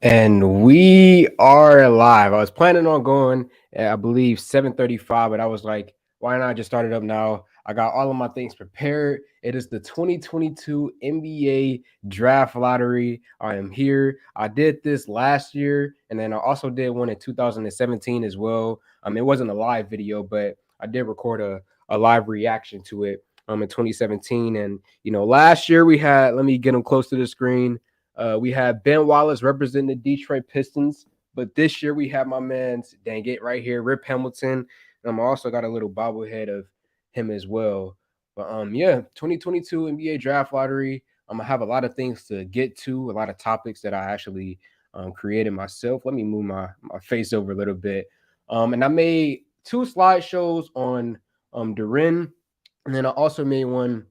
And we are live. I was planning on going at, I believe, 7:35, but I was like, why not just start it up now? I got all of my things prepared. It is the 2022 NBA Draft Lottery. I am here. I did this last year, and then I also did one in 2017 as well. It wasn't a live video, but I did record a live reaction to it in 2017. And last year we had, let me get them close to the screen. We have Ben Wallace representing the Detroit Pistons, but this year we have my man's dang it right here, Rip Hamilton. And I'm also got a little bobblehead of him as well. But yeah, 2022 NBA Draft Lottery. I'm gonna have a lot of things to get to, a lot of topics that I actually created myself. Let me move my face over a little bit. And I made two slideshows on Durin, and then I also made one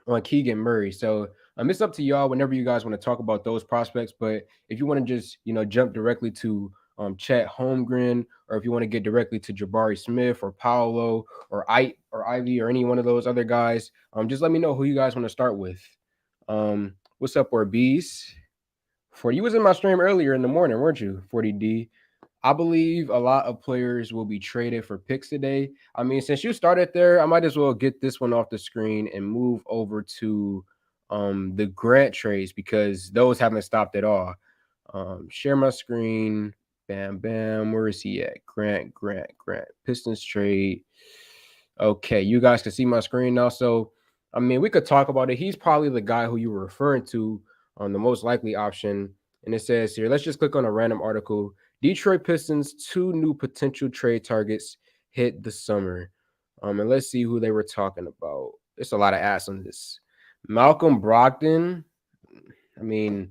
on Keegan Murray. So it's up to y'all whenever you guys want to talk about those prospects. But if you want to just jump directly to Chet Holmgren, or if you want to get directly to Jabari Smith or Paolo or Ivy or any one of those other guys, just let me know who you guys want to start with. What's up, Orbeez? 40, you was in my stream earlier in the morning, weren't you? 40D. I believe a lot of players will be traded for picks today. I mean, since you started there, I might as well get this one off the screen and move over to the Grant trades because those haven't stopped at all. Share my screen. Bam, bam. Where is he at? Grant. Pistons trade. Okay, you guys can see my screen now. So, I mean, we could talk about it. He's probably the guy who you were referring to on the most likely option. And it says here, let's just click on a random article. Detroit Pistons, two new potential trade targets hit the summer. And let's see who they were talking about. There's a lot of ass on this. Malcolm Brogdon. I mean,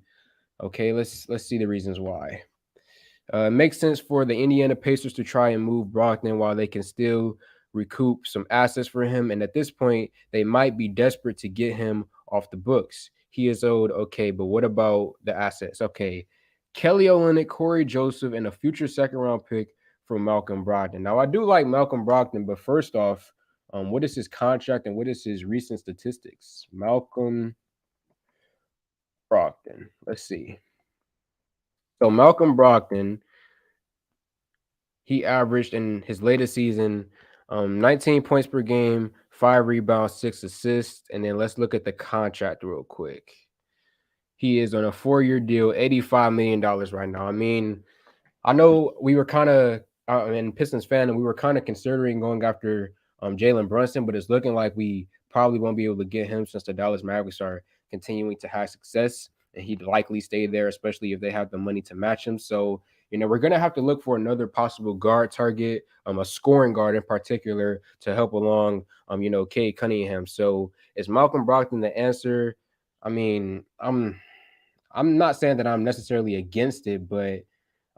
okay, let's see the reasons why. It makes sense for the Indiana Pacers to try and move Brogdon while they can still recoup some assets for him. And at this point, they might be desperate to get him off the books. He is owed. Okay, but what about the assets? Okay, Kelly Olynyk, Corey Joseph, and a future second round pick from Malcolm Brogdon. Now, I do like Malcolm Brogdon, but first off, what is his contract and what is his recent statistics? Malcolm Brogdon. Let's see. So Malcolm Brogdon, he averaged in his latest season 19 points per game, 5 rebounds, 6 assists. And then let's look at the contract real quick. He is on a 4-year deal, $85 million right now. I mean, I know we were kind of, and Pistons fan, and we were kind of considering going after Jalen Brunson, but it's looking like we probably won't be able to get him since the Dallas Mavericks are continuing to have success, and he'd likely stay there, especially if they have the money to match him. So, we're gonna have to look for another possible guard target, a scoring guard in particular, to help along, Cade Cunningham. So, is Malcolm Brogdon the answer? I mean, I'm not saying that I'm necessarily against it, but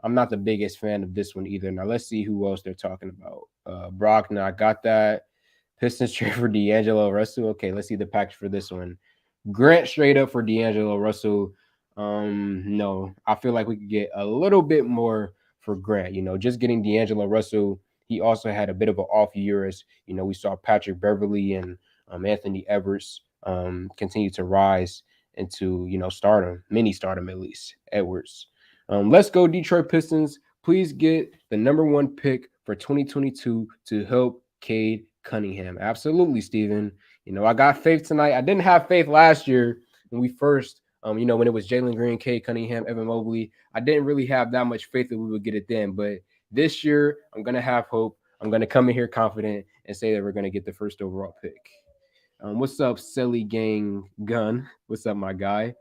I'm not the biggest fan of this one either. Now let's see who else they're talking about. Brockton, I got that. Pistons trade for D'Angelo Russell. Okay, let's see the package for this one. Grant straight up for D'Angelo Russell. No, I feel like we could get a little bit more for Grant. Just getting D'Angelo Russell. He also had a bit of an off year as we saw Patrick Beverly and Anthony Edwards continue to rise into stardom, mini stardom at least. Edwards. Let's go, Detroit Pistons. Please get the number one pick for 2022 to help Cade Cunningham. Absolutely, Steven. I got faith tonight. I didn't have faith last year when we first, when it was Jalen Green, Cade Cunningham, Evan Mobley. I didn't really have that much faith that we would get it then. But this year, I'm going to have hope. I'm going to come in here confident and say that we're going to get the first overall pick. What's up, Silly Gang Gun? What's up, my guy?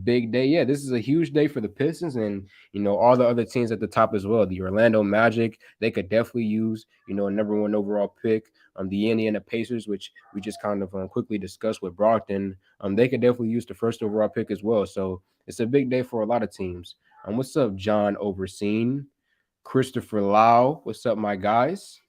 Big day. Yeah, this is a huge day for the Pistons and all the other teams at the top as well. The Orlando Magic, they could definitely use a number one overall pick. The Indiana Pacers, which we just kind of quickly discussed with Brockton, they could definitely use the first overall pick as well. So it's a big day for a lot of teams. What's up, John Overseen? Christopher Lau, what's up, my guys?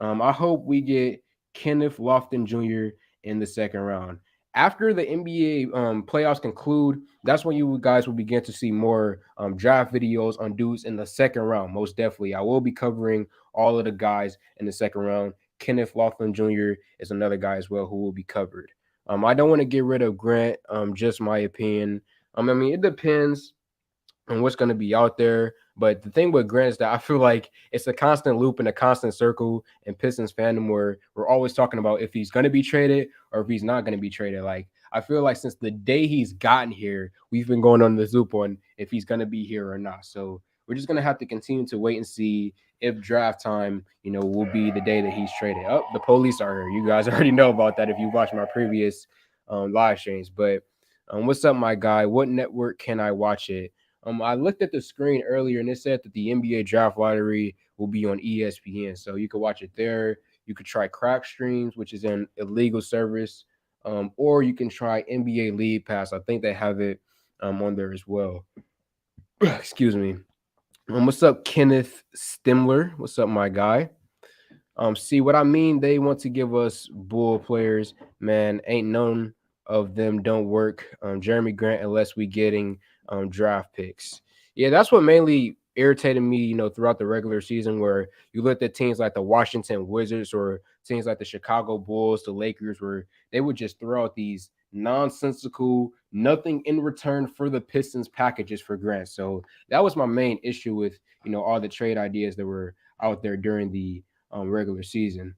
I hope we get Kenneth Lofton Jr. in the second round. After the NBA playoffs conclude, that's when you guys will begin to see more draft videos on dudes in the second round. Most definitely, I will be covering all of the guys in the second round. Kenneth Lofton Jr. is another guy as well who will be covered. I don't want to get rid of Grant. Just my opinion. I mean, it depends and what's going to be out there. But the thing with Grant is that I feel like it's a constant loop and a constant circle in Pistons fandom where we're always talking about if he's going to be traded or if he's not going to be traded. Like, I feel like since the day he's gotten here, we've been going on this loop on if he's going to be here or not. So we're just going to have to continue to wait and see if draft time, will be the day that he's traded. Oh, the police are here. You guys already know about that if you watched my previous live streams. But what's up, my guy? What network can I watch it? I looked at the screen earlier and it said that the NBA draft lottery will be on ESPN. So you could watch it there. You could try Crack Streams, which is an illegal service, or you can try NBA League Pass. I think they have it on there as well. Excuse me. What's up, Kenneth Stimler? What's up, my guy? See what I mean? They want to give us bull players, man. Ain't none of them don't work. Jeremy Grant, unless we getting draft picks. Yeah, that's what mainly irritated me, throughout the regular season, where you looked at teams like the Washington Wizards or teams like the Chicago Bulls, the Lakers, where they would just throw out these nonsensical, nothing in return for the Pistons packages for Grant. So that was my main issue with, all the trade ideas that were out there during the regular season.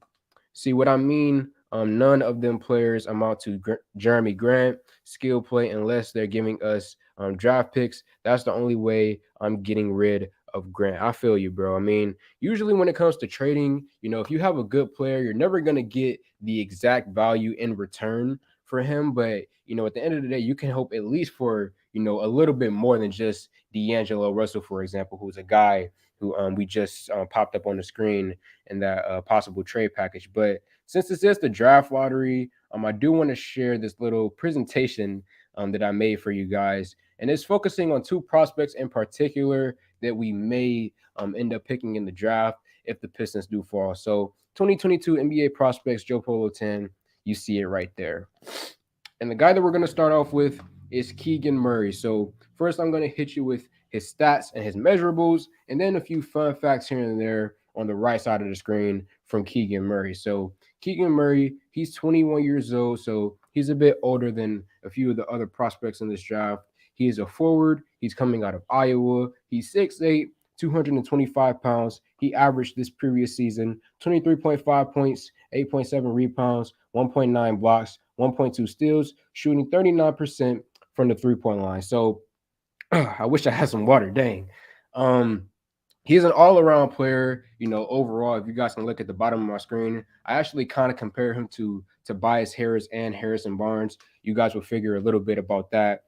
See what I mean? None of them players amount to Jeremy Grant skill play unless they're giving us draft picks. That's the only way I'm getting rid of Grant. I feel you, bro. I mean, usually when it comes to trading, if you have a good player, you're never going to get the exact value in return for him. But, at the end of the day, you can hope at least for, a little bit more than just D'Angelo Russell, for example, who's a guy who we just popped up on the screen in that possible trade package. But since this is the draft lottery, I do want to share this little presentation that I made for you guys. And it's focusing on two prospects in particular that we may end up picking in the draft if the Pistons do fall. So 2022 NBA prospects, Joe Polo 10, you see it right there. And the guy that we're going to start off with is Keegan Murray. So first I'm going to hit you with his stats and his measurables, and then a few fun facts here and there on the right side of the screen from Keegan Murray. So Keegan Murray, he's 21 years old, so he's a bit older than a few of the other prospects in this draft. He is a forward. He's coming out of Iowa. He's 6'8", 225 pounds. He averaged this previous season 23.5 points, 8.7 rebounds, 1.9 blocks, 1.2 steals, shooting 39% from the three-point line. So I wish I had some water. Dang. He's an all-around player, overall. If you guys can look at the bottom of my screen, I actually kind of compare him to Tobias Harris and Harrison Barnes. You guys will figure a little bit about that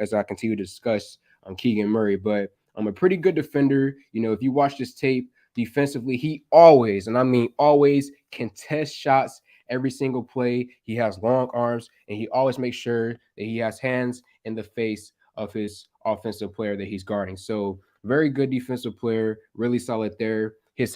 as I continue to discuss Keegan Murray. But I'm a pretty good defender. If you watch this tape defensively, he always, and I mean always, contests shots every single play. He has long arms, and he always makes sure that he has hands in the face of his offensive player that he's guarding. So very good defensive player, really solid there. His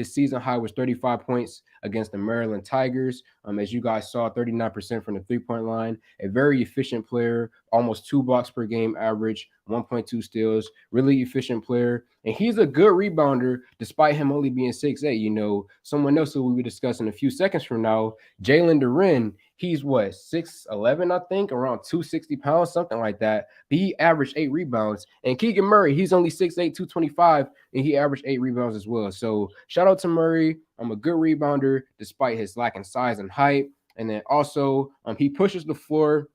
season high was 35 points against the Maryland Tigers. As you guys saw, 39% from the three-point line. A very efficient player, almost 2 blocks per game average, 1.2 steals, really efficient player. And he's a good rebounder despite him only being 6'8". Someone else who we will discuss in a few seconds from now, Jalen Duren, he's 6'11", I think, around 260 pounds, something like that. But he averaged 8 rebounds. And Keegan Murray, he's only 6'8", 225, and he averaged 8 rebounds as well. So shout out to Murray. I'm a good rebounder despite his lack in size and height. And then also he pushes the floor.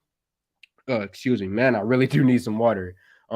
Excuse me, man, I really do need some water.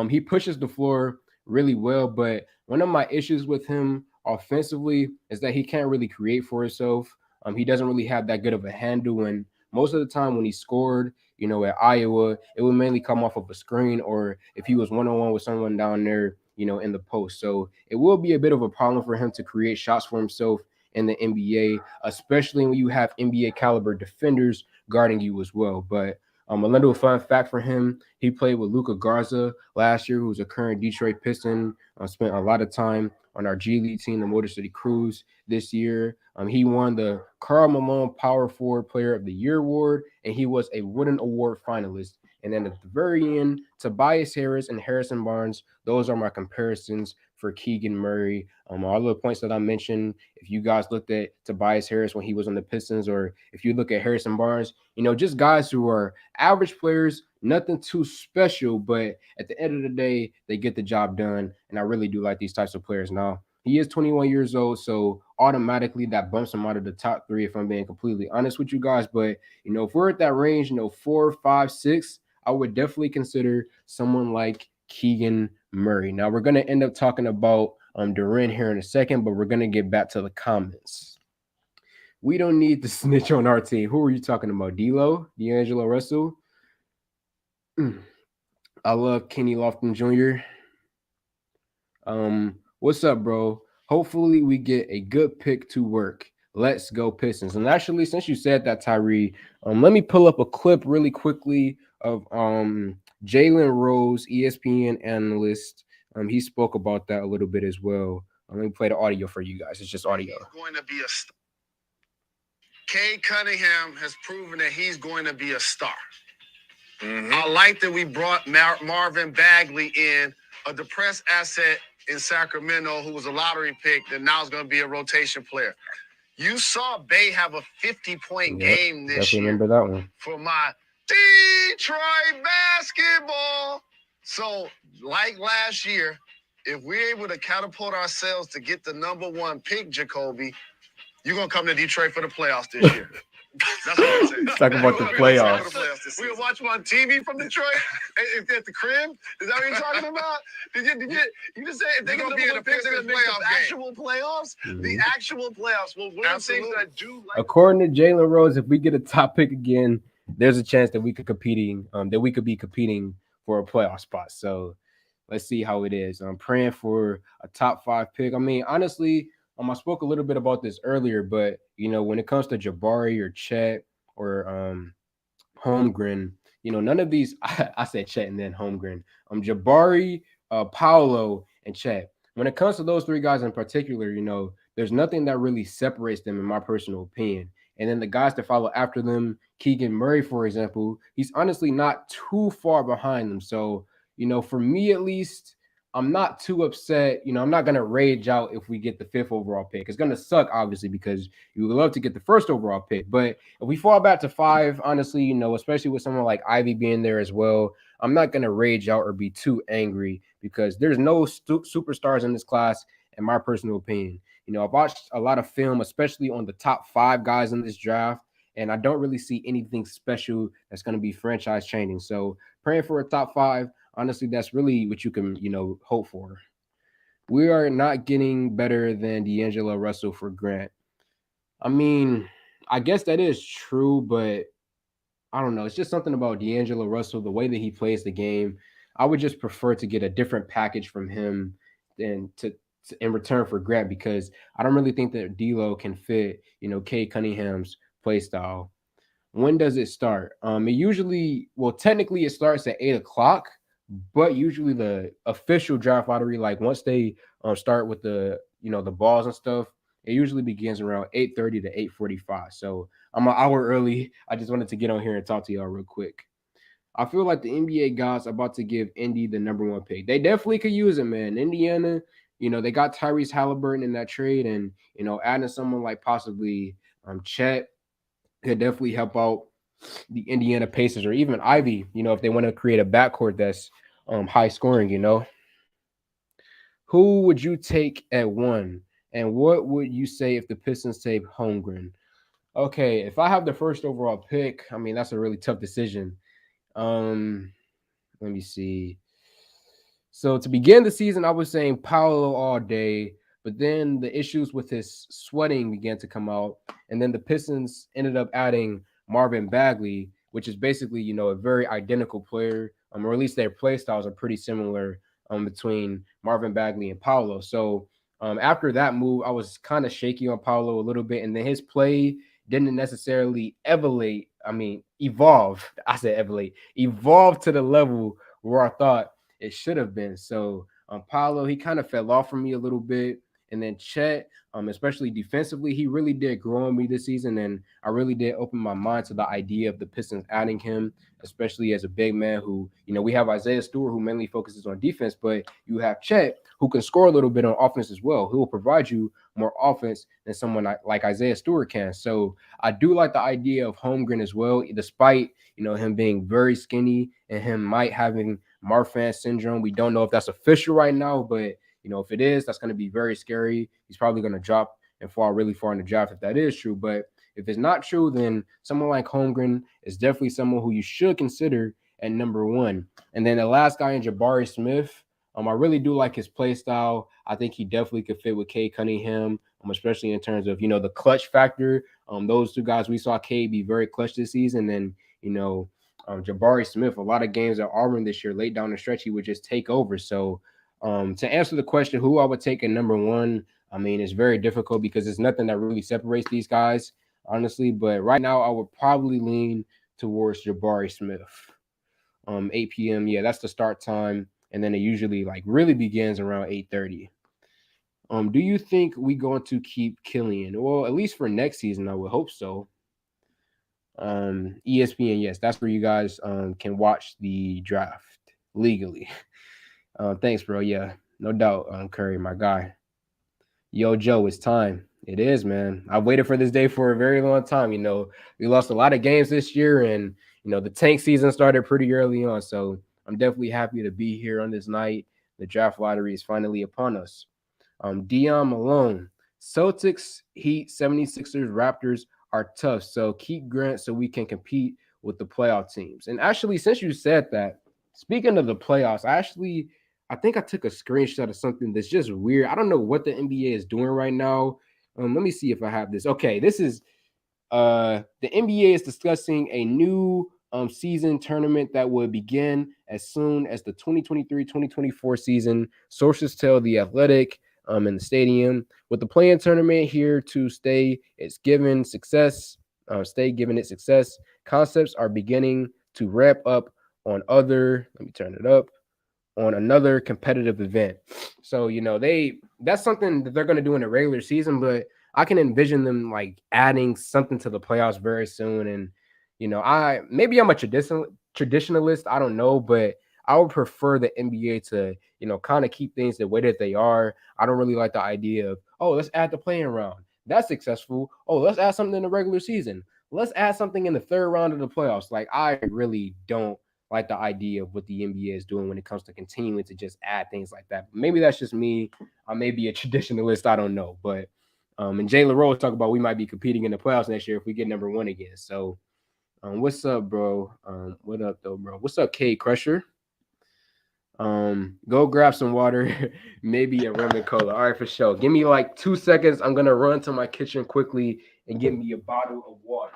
He pushes the floor really well, but one of my issues with him offensively is that he can't really create for himself. He doesn't really have that good of a handle, and most of the time when he scored, at Iowa, it would mainly come off of a screen or if he was one-on-one with someone down there, in the post. So it will be a bit of a problem for him to create shots for himself in the NBA, especially when you have NBA caliber defenders guarding you as well. But a little fun fact for him, he played with Luka Garza last year, who's a current Detroit Piston, spent a lot of time on our G League team, the Motor City Cruise, this year. He won the Karl Malone Power Forward Player of the Year award, and he was a Wooden Award finalist And then at the very end, Tobias Harris and Harrison Barnes. Those are my comparisons for Keegan Murray. All the points that I mentioned, if you guys looked at Tobias Harris when he was on the Pistons, or if you look at Harrison Barnes, just guys who are average players, nothing too special, but at the end of the day, they get the job done. And I really do like these types of players. Now, he is 21 years old, so automatically that bumps him out of the top three, if I'm being completely honest with you guys. But, if we're at that range, 4, 5, 6, I would definitely consider someone like Keegan Murray. Now, we're going to end up talking about Duran here in a second, but we're going to get back to the comments. We don't need to snitch on our team. Who are you talking about? D'Angelo Russell? I love Kenny Lofton Jr. What's up, bro? Hopefully we get a good pick to work. Let's go Pistons. And actually, since you said that, Tyree, let me pull up a clip really quickly of Jalen Rose, ESPN analyst. He spoke about that a little bit as well. Let me play the audio for you guys. It's just audio. He's going to be a star. Cade Cunningham has proven that he's going to be a star. Mm-hmm. I like that we brought Marvin Bagley in, a depressed asset in Sacramento who was a lottery pick that now is going to be a rotation player. You saw Bay have a 50-point game this year. Remember that one. For my Detroit basketball. So, like last year, if we're able to catapult ourselves to get the number one pick, Jacoby, you're going to come to Detroit for the playoffs this year. That's what I'm saying. Talk about the playoffs. We'll watch them on TV from Detroit at the crib. Is that what you're talking about? Did you just say if they're going to be in the actual playoffs? Mm-hmm. The actual playoffs. Well, one of the things that I do like. According to Jalen Rose, if we get a top pick again, there's a chance that we could be competing for a playoff spot. So let's see how it is. I'm praying for a top 5 pick. I mean, honestly, I spoke a little bit about this earlier, but when it comes to Jabari or Chet or Holmgren, none of these. I said Chet and then Holmgren. Jabari, Paolo, and Chet. When it comes to those 3 guys in particular, there's nothing that really separates them, in my personal opinion. And then the guys that follow after them, Keegan Murray, for example, he's honestly not too far behind them. So, for me at least, I'm not too upset. I'm not going to rage out if we get the 5th overall pick. It's going to suck, obviously, because you would love to get the 1st overall pick. But if we fall back to 5, honestly, especially with someone like Ivy being there as well, I'm not going to rage out or be too angry because there's no superstars in this class, in my personal opinion. I've watched a lot of film, especially on the top 5 guys in this draft, and I don't really see anything special that's going to be franchise changing. So praying for a top 5. Honestly, that's really what you can, hope for. We are not getting better than D'Angelo Russell for Grant. I mean, I guess that is true, but I don't know. It's just something about D'Angelo Russell, the way that he plays the game. I would just prefer to get a different package from him than to in return for Grant, because I don't really think that D'Lo can fit, Cade Cunningham's play style. When does it start? Technically it starts at 8:00, but usually the official draft lottery, like once they start with the the balls and stuff, it usually begins around 8:30 to 8:45. So I'm an hour early. I just wanted to get on here and talk to y'all real quick. I feel like the NBA guys are about to give Indy the number 1 pick. They definitely could use it, man. Indiana, they got Tyrese Halliburton in that trade, and adding someone like possibly Chet could definitely help out the Indiana Pacers, or even Ivy, if they want to create a backcourt that's high scoring, Who would you take at 1? And what would you say if the Pistons take Holmgren? Okay, if I have the 1st overall pick, I mean, that's a really tough decision. Let me see. So to begin the season, I was saying Paolo all day, but then the issues with his sweating began to come out, and then the Pistons ended up adding Marvin Bagley, which is basically, a very identical player, or at least their play styles are pretty similar between Marvin Bagley and Paolo. So after that move, I was kind of shaky on Paolo a little bit, and then his play didn't necessarily evolve. I said evolve to the level where I thought it should have been. So Paolo, he kind of fell off from me a little bit. And then Chet, especially defensively, he really did grow on me this season, and I really did open my mind to the idea of the Pistons adding him, especially as a big man who, we have Isaiah Stewart who mainly focuses on defense, but you have Chet who can score a little bit on offense as well. Who will provide you more offense than someone like Isaiah Stewart can. So I do like the idea of Holmgren as well, despite him being very skinny and him might having Marfan syndrome. We don't know if that's official right now, but if it is, that's going to be very scary. He's probably going to drop and fall really far in the draft if that is true. But if it's not true, then someone like Holmgren is definitely someone who you should consider at number one. And then the last guy in Jabari Smith, I really do like his play style. I think he definitely could fit with Cade Cunningham, especially in terms of, the clutch factor. Those two guys, we saw Cade be very clutch this season. And, Jabari Smith, a lot of games at Auburn this year, late down the stretch, he would just take over. So to answer the question, who I would take at number one, I mean, it's very difficult because there's nothing that really separates these guys, honestly. But right now, I would probably lean towards Jabari Smith. 8 p.m. Yeah, that's the start time, and then it usually like really begins around 8:30. Do you think we going to keep Killian? Well, at least for next season, I would hope so. ESPN, yes, that's where you guys can watch the draft legally. Thanks, bro. Yeah, no doubt. Curry, my guy. Yo, Joe, it's time. It is, man. I've waited for this day for a very long time. We lost a lot of games this year, and the tank season started pretty early on. So I'm definitely happy to be here on this night. The draft lottery is finally upon us. Dion Malone, Celtics, Heat, 76ers, Raptors are tough. So keep Grant so we can compete with the playoff teams. And actually, since you said that, speaking of the playoffs, I think I took a screenshot of something that's just weird. I don't know what the NBA is doing right now. Let me see if I have this. Okay, this is the NBA is discussing a new season tournament that will begin as soon as the 2023-2024 season. Sources tell The Athletic in the stadium. With the playing tournament here to stay, it's given success. Stay giving it success. Concepts are beginning to wrap up on other. Let me turn it up on another competitive event. So, that's something that they're going to do in the regular season, but I can envision them like adding something to the playoffs very soon. And, I'm a traditionalist. I don't know, but I would prefer the NBA to, kind of keep things the way that they are. I don't really like the idea of, oh, let's add the playing round. That's successful. Oh, let's add something in the regular season. Let's add something in the third round of the playoffs. Like, I really don't like the idea of what the NBA is doing when it comes to continuing to just add things like that. Maybe that's just me. I may be a traditionalist. I don't know. But and Jalen Rose talk about we might be competing in the playoffs next year if we get number one again. So what's up, bro? What up though, bro? What's up, K Crusher? Go grab some water, maybe a rum and cola. All right, for sure. Give me like 2 seconds. I'm gonna run to my kitchen quickly and get me a bottle of water.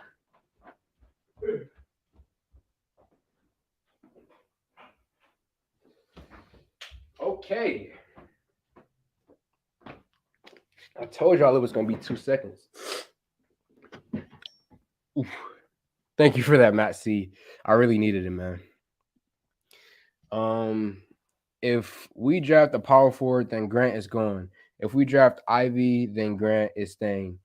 Okay. I told y'all it was gonna be 2 seconds. Oof. Thank you for that, Matt C. I really needed it, man. If we draft a power forward, then Grant is gone. If we draft Ivy, then Grant is staying.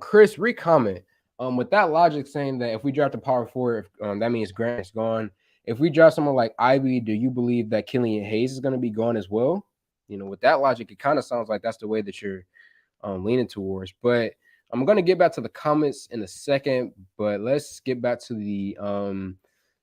Chris, recomment. With that logic saying that if we draft a power forward, that means Grant is gone. If we draft someone like Ivy, do you believe that Killian Hayes is going to be gone as well? With that logic, it kind of sounds like that's the way that you're leaning towards. But I'm going to get back to the comments in a second. But let's get back to the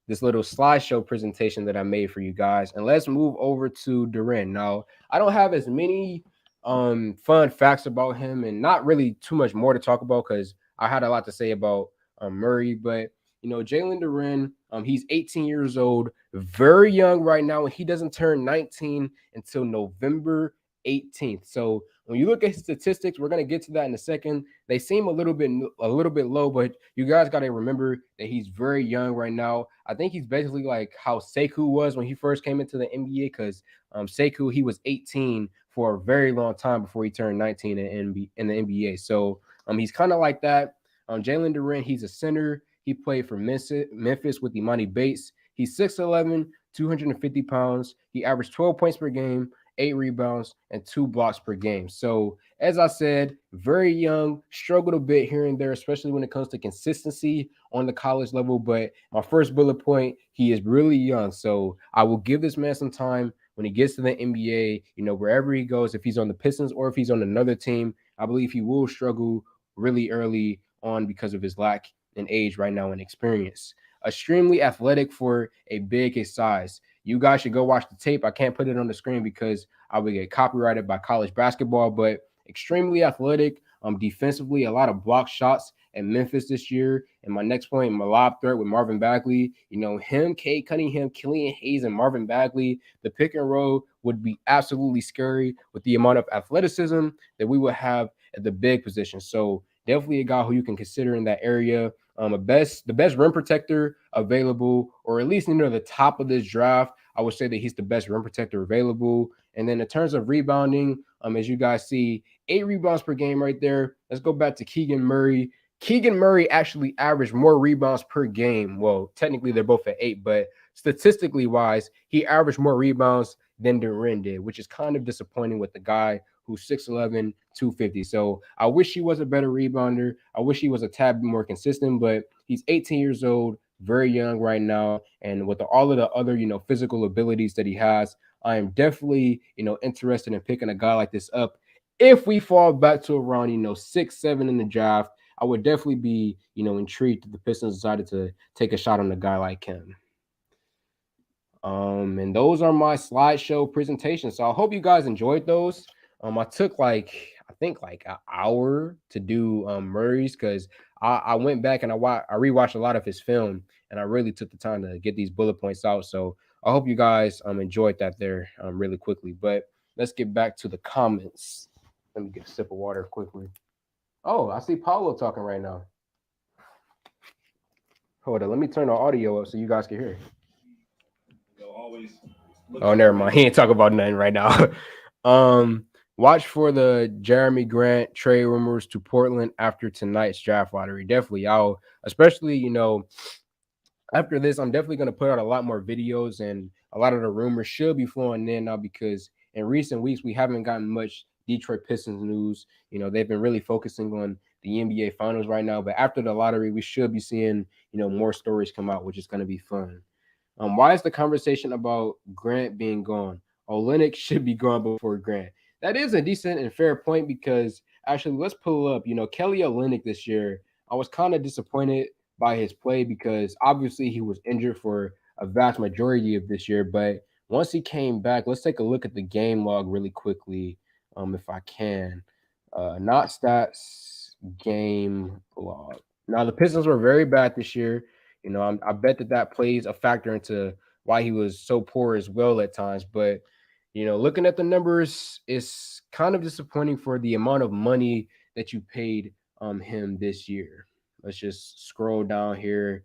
this little slideshow presentation that I made for you guys. And let's move over to Duren. Now, I don't have as many fun facts about him and not really too much more to talk about because I had a lot to say about Murray. But, Jalen Duren, he's 18 years old, very young right now, and he doesn't turn 19 until November 18th. So when you look at his statistics, we're going to get to that in a second. They seem a little bit low, but you guys got to remember that he's very young right now. I think he's basically like how Sekou was when he first came into the NBA because Sekou, he was 18 for a very long time before he turned 19 in the NBA. So he's kind of like that. Jalen Duren, he's a center. He played for Memphis with Imani Bates. He's 6'11", 250 pounds. He averaged 12 points per game, 8 rebounds, and 2 blocks per game. So, as I said, very young, struggled a bit here and there, especially when it comes to consistency on the college level. But my first bullet point, he is really young. So, I will give this man some time when he gets to the NBA, wherever he goes, if he's on the Pistons or if he's on another team. I believe he will struggle really early on because of his lack in age right now and experience. Extremely athletic for a big his size. You guys should go watch the tape. I can't put it on the screen because I would get copyrighted by college basketball, but extremely athletic. Defensively, a lot of block shots at Memphis this year. And my next point, my lob threat with Marvin Bagley. Him, Cade Cunningham, Killian Hayes, and Marvin Bagley. The pick and roll would be absolutely scary with the amount of athleticism that we would have at the big position. So definitely a guy who you can consider in that area. The best rim protector available, or at least near the top of this draft. I would say that he's the best rim protector available. And then in terms of rebounding, as you guys see, 8 rebounds per game right there. Let's go back to Keegan Murray. Keegan Murray actually averaged more rebounds per game. Well, technically they're both at 8, but statistically wise, he averaged more rebounds than Duren did, which is kind of disappointing with the guy who's 6'11, 250. So I wish he was a better rebounder. I wish he was a tad more consistent, but he's 18 years old, very young right now. And with all of the other, physical abilities that he has, I am definitely, interested in picking a guy like this up. If we fall back to around, 6, 7 in the draft, I would definitely be, intrigued that the Pistons decided to take a shot on a guy like him. And those are my slideshow presentations. So I hope you guys enjoyed those. I took I think an hour to do Murray's because I went back and I rewatched a lot of his film and I really took the time to get these bullet points out. So I hope you guys enjoyed that there really quickly. But let's get back to the comments. Let me get a sip of water quickly. Oh, I see Paulo talking right now. Hold on, let me turn the audio up so you guys can hear. Oh, never mind. He ain't talking about nothing right now. Watch for the Jeremy Grant trade rumors to Portland after tonight's draft lottery. Definitely, especially after this, I'm definitely gonna put out a lot more videos, and a lot of the rumors should be flowing in now because in recent weeks we haven't gotten much Detroit Pistons news. They've been really focusing on the NBA Finals right now, but after the lottery, we should be seeing more stories come out, which is gonna be fun. Why is the conversation about Grant being gone? Olenek should be gone before Grant. That is a decent and fair point because actually, let's pull up. Kelly Olenek this year, I was kind of disappointed by his play because obviously he was injured for a vast majority of this year. But once he came back, let's take a look at the game log really quickly, if I can. Not stats, game log. Now the Pistons were very bad this year. I bet that plays a factor into why he was so poor as well at times. But looking at the numbers, it's kind of disappointing for the amount of money that you paid him this year. Let's just scroll down here.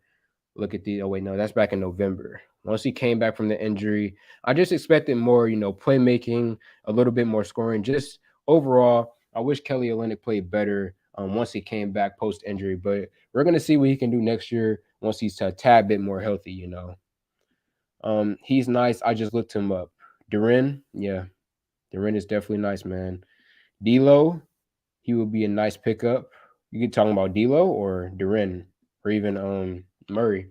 Look at the. Oh wait, no, that's back in November. Once he came back from the injury, I just expected more, playmaking, a little bit more scoring. Just overall, I wish Kelly Olynyk played better once he came back post injury. But we're gonna see what he can do next year once he's a tad bit more healthy. He's nice. I just looked him up. Duren, yeah, Duren is definitely nice, man. D'Lo, he would be a nice pickup. You can talk about D'Lo or Duren or even Murray.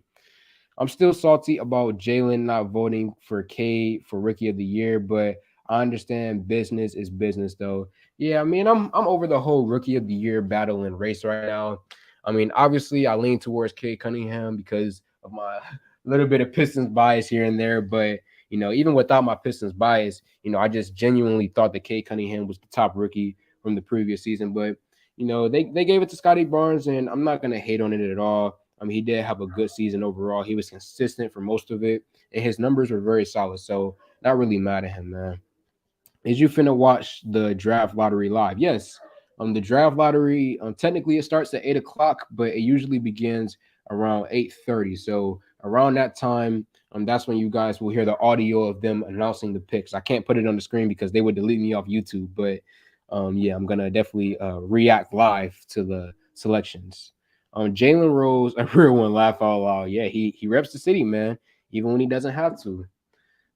I'm still salty about Jalen not voting for Cade for Rookie of the Year, but I understand business is business, though. Yeah, I mean, I'm over the whole Rookie of the Year battle and race right now. I mean, obviously, I lean towards Cade Cunningham because of my little bit of Pistons bias here and there, but even without my Pistons bias, I just genuinely thought that Cade Cunningham was the top rookie from the previous season, but they gave it to Scotty Barnes, and I'm not gonna hate on it at all. I mean, he did have a good season overall. He was consistent for most of it, and his numbers were very solid. So, not really mad at him, man. Is you finna watch the draft lottery live? Yes. The draft lottery, technically it starts at 8 o'clock, but it usually begins around 8:30. So around that time, that's when you guys will hear the audio of them announcing the picks. I can't put it on the screen because they would delete me off YouTube, but yeah, I'm gonna definitely react live to the selections. Jalen Rose, everyone laugh out loud. Yeah, he reps the city, man, even when he doesn't have to.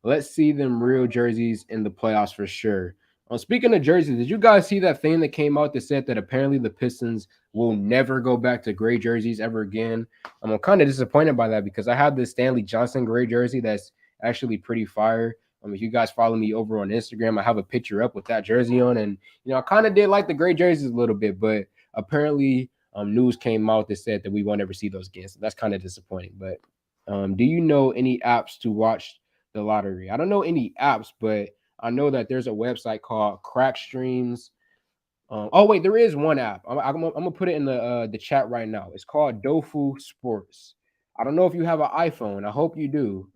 Let's see them real jerseys in the playoffs for sure. Speaking of jerseys, did you guys see that thing that came out that said that apparently the Pistons will never go back to gray jerseys ever again? I'm kind of disappointed by that because I have this Stanley Johnson gray jersey that's actually pretty fire. If you guys follow me over on Instagram, I have a picture up with that jersey on, and I kind of did like the gray jerseys a little bit, but apparently, news came out that said that we won't ever see those again. So that's kind of disappointing. But do you know any apps to watch the lottery? I don't know any apps, but I know that there's a website called Crack Streams. Oh wait, there is one app. I'm gonna put it in the chat right now. It's called Dofu Sports. I don't know if you have an iPhone. I hope you do.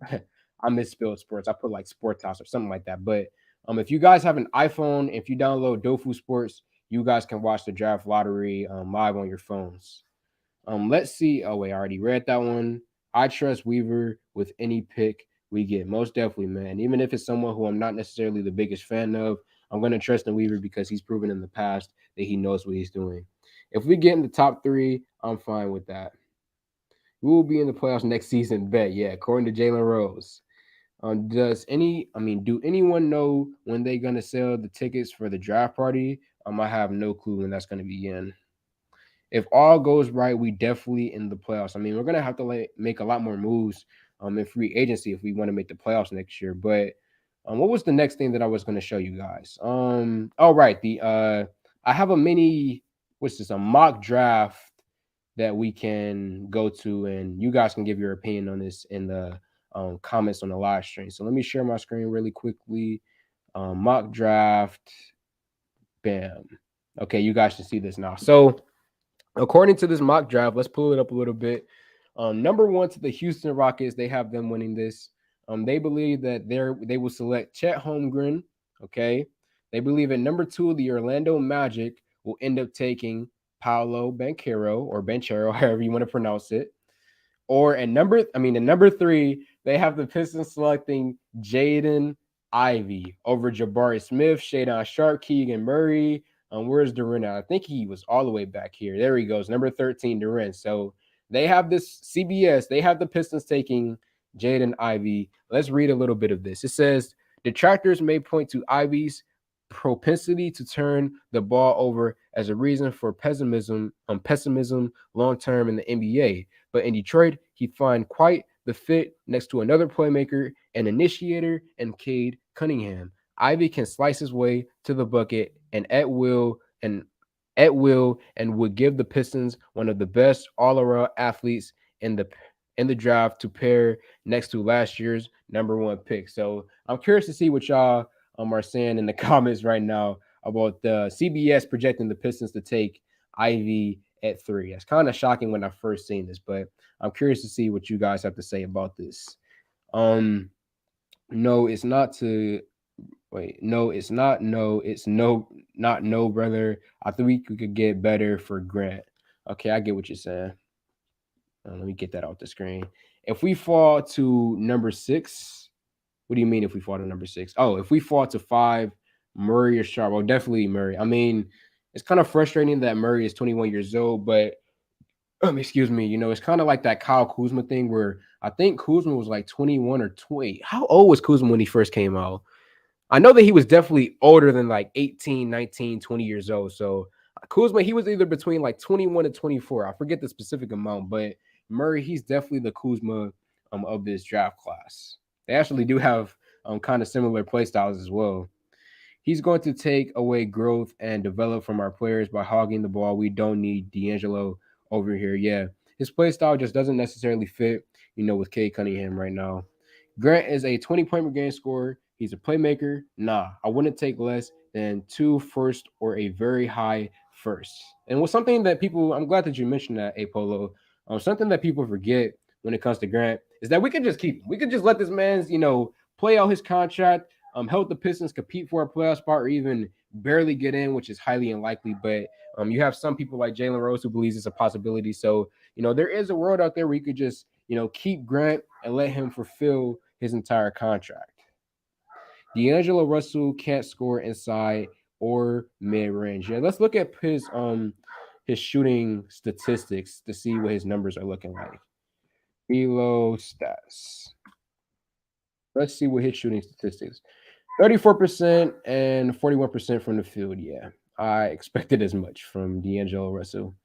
I misspelled sports. I put like Sports House or something like that. But if you guys have an iPhone, if you download Dofu Sports, you guys can watch the draft lottery live on your phones. Let's see. Oh wait, I already read that one. I trust Weaver with any pick we get. Most definitely, man. Even if it's someone who I'm not necessarily the biggest fan of, I'm gonna trust in Weaver because he's proven in the past that he knows what he's doing. If we get in the top three, I'm fine with that. We will be in the playoffs next season. Bet, yeah. According to Jalen Rose. Do anyone know when they're gonna sell the tickets for the draft party? I have no clue when that's gonna begin. If all goes right, we definitely in the playoffs. We're gonna have to make a lot more moves in free agency if we want to make the playoffs next year. But what was the next thing that I was gonna show you guys? Oh right, the I have a mini what's this, a mock draft that we can go to, and you guys can give your opinion on this in the comments on the live stream. So let me share my screen really quickly. Mock draft, bam. Okay, you guys should see this now. So according to this mock draft, let's pull it up a little bit. Number one to the Houston Rockets, they have them winning this. They believe that they will select Chet Holmgren. Okay, they believe at number two, the Orlando Magic will end up taking Paolo Banchero or Banchero, however you want to pronounce it. Or at number three, they have the Pistons selecting Jaden Ivey over Jabari Smith, Shadon Sharp, Keegan Murray. Where's Duren? I think he was all the way back here. There he goes, number 13, Duren. So they have this CBS. They have the Pistons taking Jaden Ivey. Let's read a little bit of this. It says detractors may point to Ivey's propensity to turn the ball over as a reason for pessimism long term in the NBA. But in Detroit, he find quite the fit next to another playmaker and initiator and Cade Cunningham. Ivy can slice his way to the bucket and at will and would give the Pistons one of the best all-around athletes in the draft to pair next to last year's number one pick. So I'm curious to see what y'all are saying in the comments right now about the CBS projecting the Pistons to take Ivy at three. It's kind of shocking when I first seen this, but I'm curious to see what you guys have to say about this. Um, no, it's not to wait. No, it's not. No, it's no, not no, brother. I think we could get better for Grant. Okay, I get what you're saying. Let me get that off the screen. If we fall to number six, what do you mean if we fall to number six? Oh, if we fall to five, Murray or Sharp? Well, definitely Murray. It's kind of frustrating that Murray is 21 years old, but excuse me, it's kind of like that Kyle Kuzma thing where I think Kuzma was like 21 or 20. How old was Kuzma when he first came out? I know that he was definitely older than like 18, 19, 20 years old. So Kuzma, he was either between like 21 and 24. I forget the specific amount, but Murray, he's definitely the Kuzma of this draft class. They actually do have kind of similar play styles as well. He's going to take away growth and develop from our players by hogging the ball. We don't need D'Angelo over here. Yeah, his play style just doesn't necessarily fit, with Cade Cunningham right now. Grant is a 20-point per game scorer. He's a playmaker. Nah, I wouldn't take less than two first or a very high first. And was something that people, I'm glad that you mentioned that, Apollo. Something that people forget when it comes to Grant is that we could just keep him. We could just let this man's, play out his contract, help the Pistons compete for a playoff spot or even barely get in, which is highly unlikely. But you have some people like Jalen Rose who believes it's a possibility. So, there is a world out there where you could just, keep Grant and let him fulfill his entire contract. D'Angelo Russell can't score inside or mid range. Yeah, let's look at his shooting statistics to see what his numbers are looking like. Elo stats. Let's see what his shooting statistics. 34% and 41% from the field. Yeah, I expected as much from D'Angelo Russell.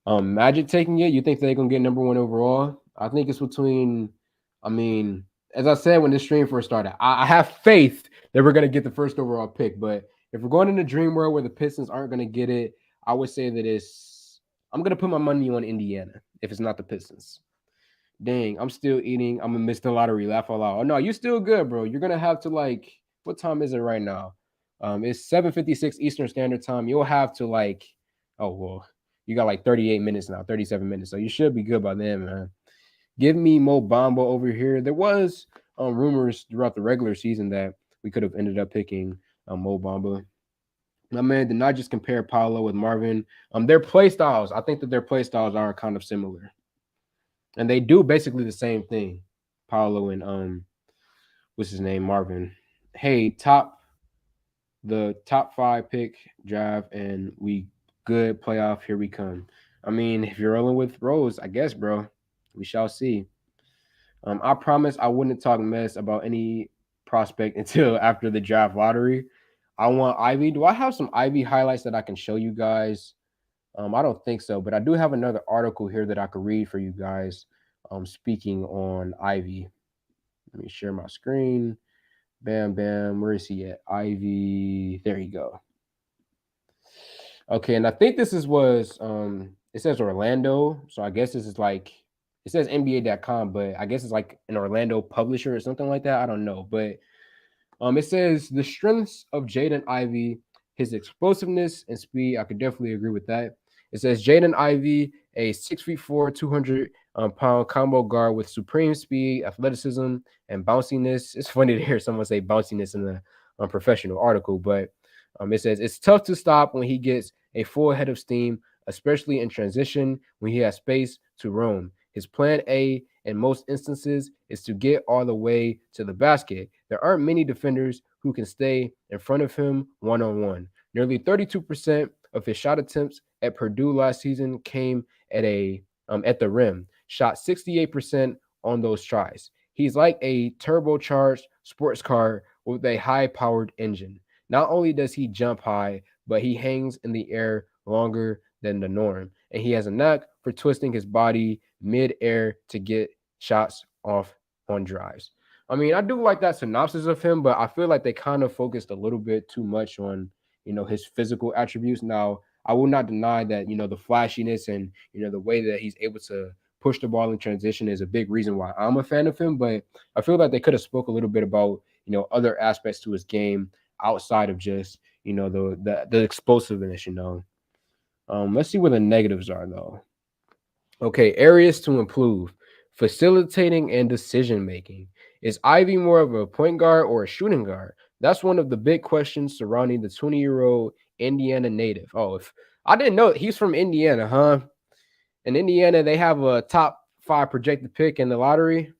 Magic taking it. You think they're gonna get number one overall? I think it's between. I mean, as I said when this stream first started, I have faith that we're gonna get the first overall pick. But if we're going in the dream world where the Pistons aren't gonna get it, I would say that it's. I'm gonna put my money on Indiana if it's not the Pistons. Dang, I'm still eating. I'm gonna miss the lottery. Laugh out loud. Oh no, you're still good, bro. You're gonna have to like. What time is it right now? It's 7:56 Eastern Standard Time. You'll have to like. Oh well, you got like 38 minutes now, 37 minutes. So you should be good by then, man. Give me Mo Bamba over here. There was rumors throughout the regular season that we could have ended up picking Mo Bamba. My man did not just compare Paolo with Marvin. Their play styles. I think that their play styles are kind of similar, and they do basically the same thing. Paolo and what's his name, Marvin. Hey, the top five pick drive, and we good playoff. Here we come. I mean, if you're rolling with Rose, I guess, bro, we shall see. I promise I wouldn't talk mess about any prospect until after the draft lottery. I want Ivy. Do I have some Ivy highlights that I can show you guys? I don't think so, but I do have another article here that I could read for you guys. Speaking on Ivy. Let me share my screen. Bam, bam. Where is he at? Ivy. There you go. Okay, and I think this is was it says Orlando, so I guess this is like it says NBA.com, but I guess it's like an Orlando publisher or something like that. I don't know, but it says the strengths of Jaden Ivey, his explosiveness and speed. I could definitely agree with that. It says Jaden Ivey, a 6'4", 200 pound combo guard with supreme speed, athleticism, and bounciness. It's funny to hear someone say bounciness in a professional article, but it says it's tough to stop when he gets a full head of steam, especially in transition when he has space to roam. His plan A in most instances is to get all the way to the basket. There aren't many defenders who can stay in front of him one on one. Nearly 32% of his shot attempts at Purdue last season came at the rim. Shot 68% on those tries. He's like a turbocharged sports car with a high-powered engine. Not only does he jump high, but he hangs in the air longer than the norm. And he has a knack for twisting his body mid-air to get shots off on drives. I mean, I do like that synopsis of him, but I feel like they kind of focused a little bit too much on, his physical attributes. Now, I will not deny that, the flashiness and, the way that he's able to push the ball in transition is a big reason why I'm a fan of him, but I feel like they could have spoke a little bit about, other aspects to his game outside of just, the explosiveness, let's see where the negatives are though. Okay, areas to improve. Facilitating and decision making. Is Ivy more of a point guard or a shooting guard? That's one of the big questions surrounding the 20-year-old Indiana native. Oh, if I didn't know he's from Indiana, huh? In Indiana, they have a top 5 projected pick in the lottery.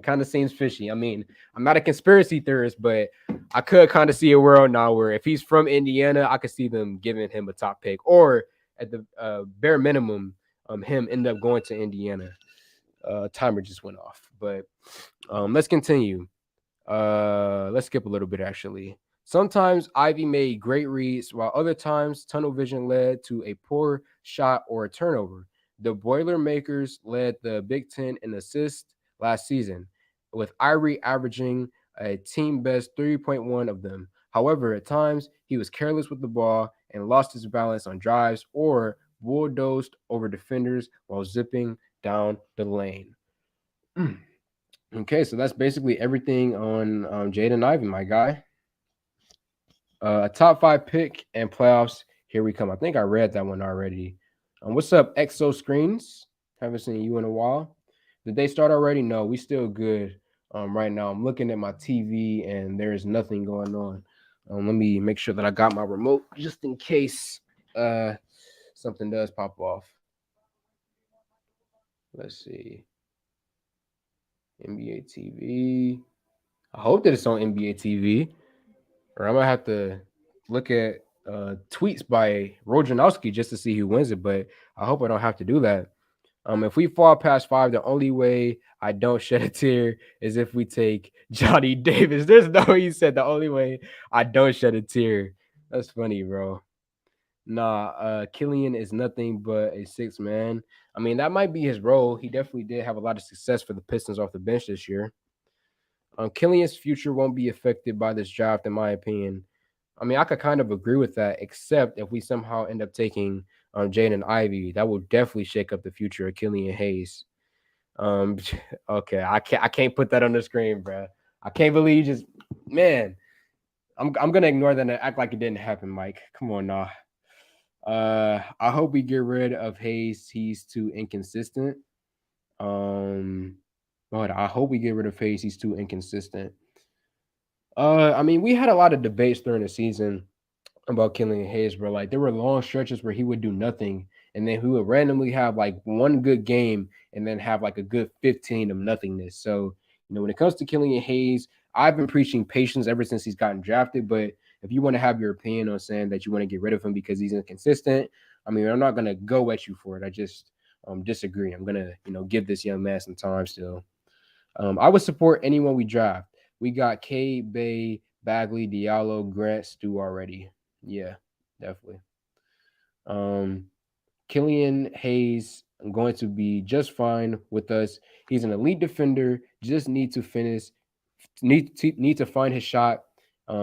Kind of seems fishy. I mean, I'm not a conspiracy theorist, but I could kind of see a world now where if he's from Indiana, I could see them giving him a top pick, or at the bare minimum, him end up going to Indiana. Timer just went off, but let's continue. Let's skip a little bit actually. Sometimes Ivy made great reads, while other times tunnel vision led to a poor shot or a turnover. The Boilermakers led the Big Ten in assists last season, with Ivory averaging a team best 3.1 of them. However, at times he was careless with the ball and lost his balance on drives or bulldozed over defenders while zipping down the lane. Okay, so that's basically everything on Jaden Ivey, my guy. A top 5 pick and playoffs. Here we come. I think I read that one already. What's up, Exo Screens? Haven't seen you in a while. Did they start already? No, we still good. Right now, I'm looking at my TV and there is nothing going on. Let me make sure that I got my remote just in case something does pop off. Let's see. NBA TV. I hope that it's on NBA TV, or I might have to look at tweets by Rodjanowski just to see who wins it. But I hope I don't have to do that. If we fall past 5, the only way I don't shed a tear is if we take Johnny Davis. There's no way you said the only way I don't shed a tear. That's funny, bro. Nah, Killian is nothing but a six man. I mean, that might be his role. He definitely did have a lot of success for the Pistons off the bench this year. Killian's future won't be affected by this draft, in my opinion. I mean, I could kind of agree with that, except if we somehow end up taking Jaden Ivey, that will definitely shake up the future of Killian Hayes. Um, okay, I can't put that on the screen, bro. I can't believe you just man. I'm gonna ignore that and act like it didn't happen, Mike. Come on now. I hope we get rid of Hayes. He's too inconsistent. Um, but I hope we get rid of Hayes. He's too inconsistent. I mean, we had a lot of debates during the season about Killian Hayes, bro. Like there were long stretches where he would do nothing, and then he would randomly have like one good game, and then have like a good 15 of nothingness. So when it comes to Killian Hayes, I've been preaching patience ever since he's gotten drafted. But if you want to have your opinion on saying that you want to get rid of him because he's inconsistent, I mean, I'm not gonna go at you for it. I just disagree. I'm gonna give this young man some time still. I would support anyone we draft. We got K, Bay, Bagley, Diallo, Grant, Stu already. Yeah, definitely. Um, Killian Hayes going to be just fine with us. He's an elite defender. Just need to finish. Need to find his shot.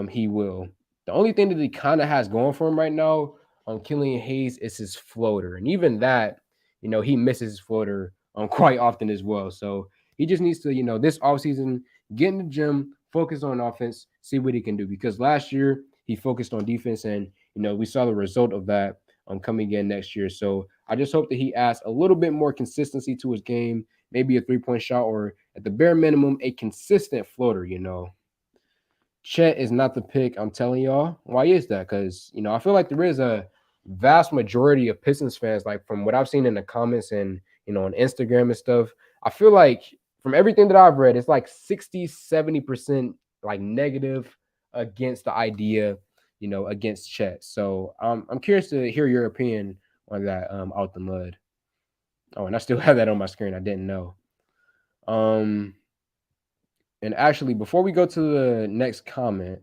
He will. The only thing that he kind of has going for him right now on Killian Hayes is his floater, and even that, he misses his floater quite often as well. So he just needs to, this offseason, get in the gym, focus on offense, see what he can do. Because last year he focused on defense, and we saw the result of that coming in next year. So I just hope that he adds a little bit more consistency to his game, maybe a 3-point shot, or at the bare minimum, a consistent floater. Chet is not the pick. I'm telling y'all. Why is that? Because I feel like there is a vast majority of Pistons fans, like from what I've seen in the comments and on Instagram and stuff. I feel like from everything that I've read, it's like 60-70% like negative against the idea, against Chet. So I'm curious to hear your opinion on that out the mud. Oh, and I still have that on my screen. I didn't know. Um, and actually, before we go to the next comment,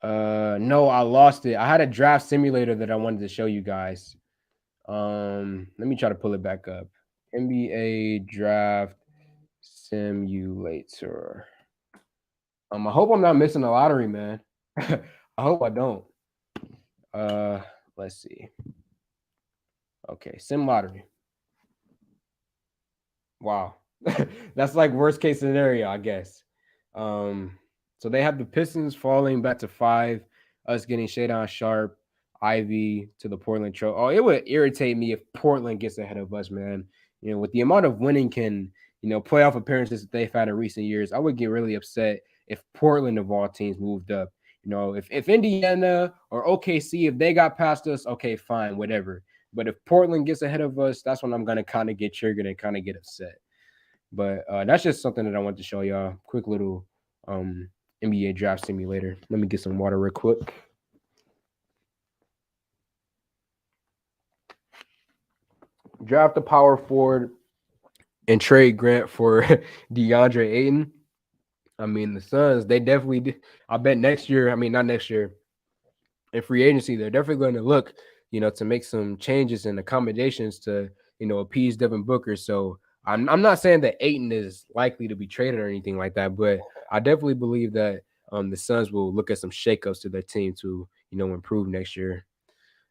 no, I lost it. I had a draft simulator that I wanted to show you guys. Let me try to pull it back up. NBA draft simulator. I hope I'm not missing a lottery, man. I hope I don't. Uh, let's see. Okay, sim lottery. Wow. That's like worst case scenario, I guess. So they have the Pistons falling back to 5, us getting Shadon Sharp, Ivy to the Portland Trail. Oh, it would irritate me if Portland gets ahead of us, man. With the amount of winning playoff appearances that they've had in recent years, I would get really upset if Portland of all teams moved up. If Indiana or OKC, if they got past us, okay, fine, whatever. But if Portland gets ahead of us, that's when I'm gonna kind of get triggered and kind of get upset. But that's just something that I want to show y'all. Quick little NBA draft simulator. Let me get some water real quick. Draft a power forward and trade Grant for DeAndre Ayton. I mean, the Suns, they definitely did. I bet next year, I mean, not next year, in free agency, they're definitely going to look, to make some changes and accommodations to, appease Devin Booker. So I'm not saying that Ayton is likely to be traded or anything like that, but I definitely believe that the Suns will look at some shakeups to their team to, improve next year.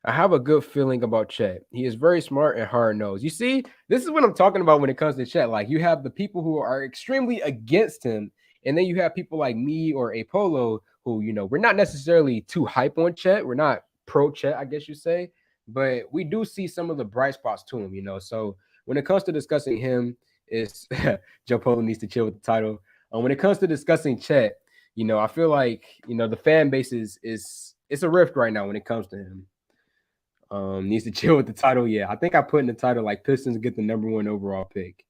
I have a good feeling about Chet. He is very smart and hard nosed. You see, this is what I'm talking about when it comes to Chet. Like you have the people who are extremely against him, and then you have people like me or Apollo who, we're not necessarily too hype on Chet. We're not pro Chet, I guess you say, but we do see some of the bright spots to him. So when it comes to discussing him, it's Joe Polo needs to chill with the title. When it comes to discussing Chet, I feel like the fan base is it's a rift right now when it comes to him. Needs to chill with the title. Yeah, I think I put in the title like Pistons get the #1 overall pick.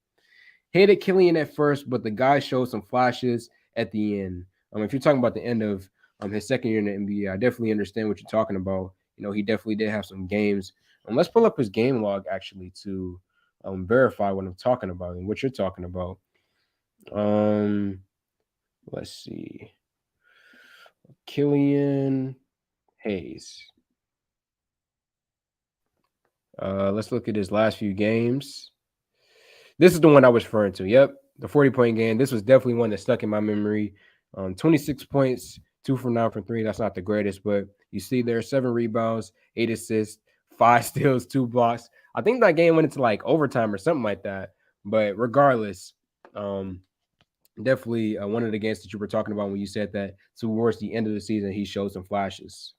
Hated Killian at first, but the guy showed some flashes at the end. If you're talking about the end of his second year in the NBA, I definitely understand what you're talking about. He definitely did have some games. Let's pull up his game log actually to verify what I'm talking about and what you're talking about. Um, let's see, Killian Hayes. Let's look at his last few games. This is the one I was referring to. Yep, the 40-point game. This was definitely one that stuck in my memory. 26 points, 2 from 9 from three. That's not the greatest, but you see there 7 rebounds, 8 assists, 5 steals, 2 blocks. I think that game went into like overtime or something like that. But regardless, um, definitely one of the games that you were talking about when you said that towards the end of the season he showed some flashes.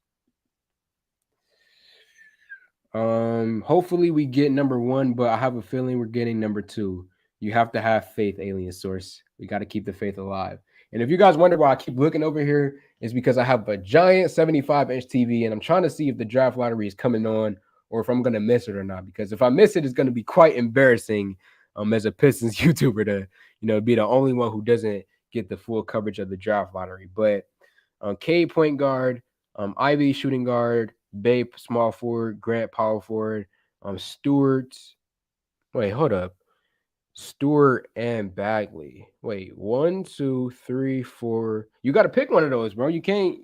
Hopefully we get number one, but I have a feeling we're getting number two. You have to have faith, Alien Source. We got to keep the faith alive. And if you guys wonder why I keep looking over here, it's because I have a giant 75-inch TV and I'm trying to see if the draft lottery is coming on or if I'm gonna miss it or not. Because if I miss it, it's gonna be quite embarrassing as a Pistons YouTuber to, be the only one who doesn't get the full coverage of the draft lottery. But K point guard, Ivy shooting guard, Babe small forward, Grant power forward, Stewart. Wait, hold up. Stewart and Bagley. Wait, 1, 2, 3, 4. You got to pick one of those, bro. You can't,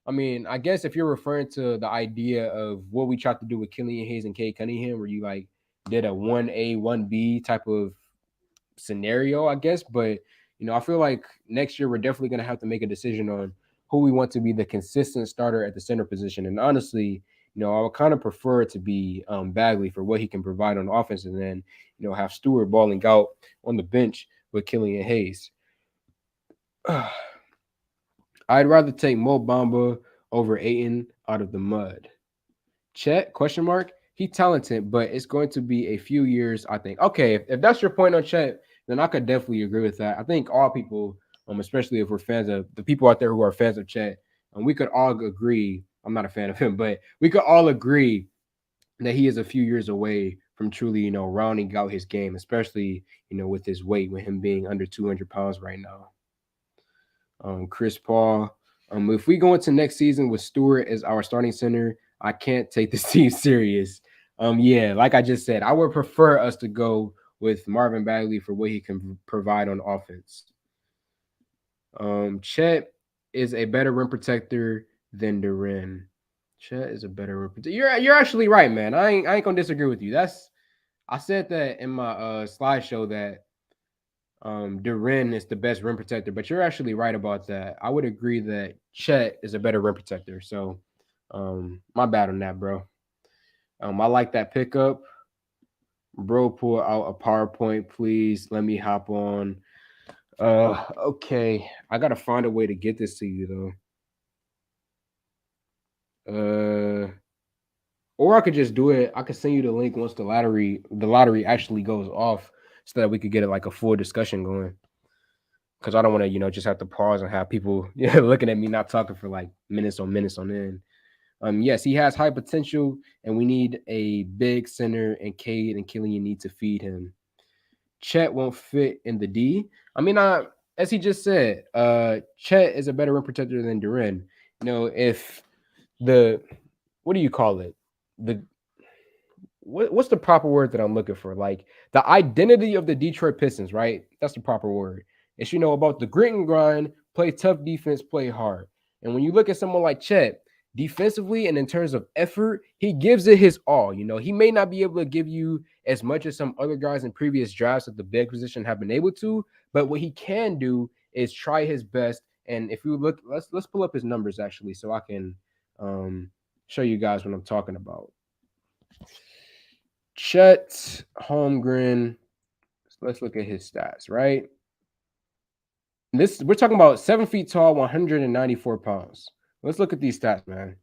I mean, I guess if you're referring to the idea of what we tried to do with Killian Hayes and Kay Cunningham, where you like did a 1A, 1B type of scenario, I guess. But I feel like next year we're definitely gonna have to make a decision on who we want to be the consistent starter at the center position. And honestly, I would kind of prefer it to be Bagley for what he can provide on offense, and then have Stewart balling out on the bench with Killian Hayes. I'd rather take Mo Bamba over Aiton out of the mud. Chet, question mark. He talented, but it's going to be a few years, I think. Okay, if that's your point on Chet, then I could definitely agree with that. I think all people, especially if we're fans of the people out there who are fans of Chet, we could all agree. I'm not a fan of him, but we could all agree that he is a few years away from truly, rounding out his game, especially, with his weight, with him being under 200 pounds right now. Chris Paul. If we go into next season with Stewart as our starting center, I can't take this team serious. Yeah, like I just said, I would prefer us to go with Marvin Bagley for what he can provide on offense. Chet is a better rim protector than Duren. Chet is a better rim protector. You're actually right, man. I ain't gonna disagree with you. I said that in my slideshow that Duren is the best rim protector, but you're actually right about that. I would agree that Chet is a better rim protector. So, my bad on that, bro. I like that pickup. Bro, pull out a PowerPoint, please. Let me hop on. Okay. I gotta find a way to get this to you though. Or I could just do it. I could send you the link once the lottery actually goes off, so that we could get it like a full discussion going. Because I don't want to, just have to pause and have people looking at me not talking for like minutes on end. Yes, he has high potential, and we need a big center, and Cade and Killian need to feed him. Chet won't fit in the D. I mean, as he just said, Chet is a better rim protector than Duren. If the what do you call it? The what's the proper word that I'm looking for? Like the identity of the Detroit Pistons, right? That's the proper word. It's about the grit and grind, play tough defense, play hard. And when you look at someone like Chet, defensively and in terms of effort, he gives it his all. He may not be able to give you as much as some other guys in previous drafts at the big position have been able to, but what he can do is try his best. And if you look, let's pull up his numbers actually, so I can show you guys what I'm talking about. Chet Holmgren. Let's look at his stats, right? This we're talking about 7 feet tall, 194 pounds. Let's look at these stats, man.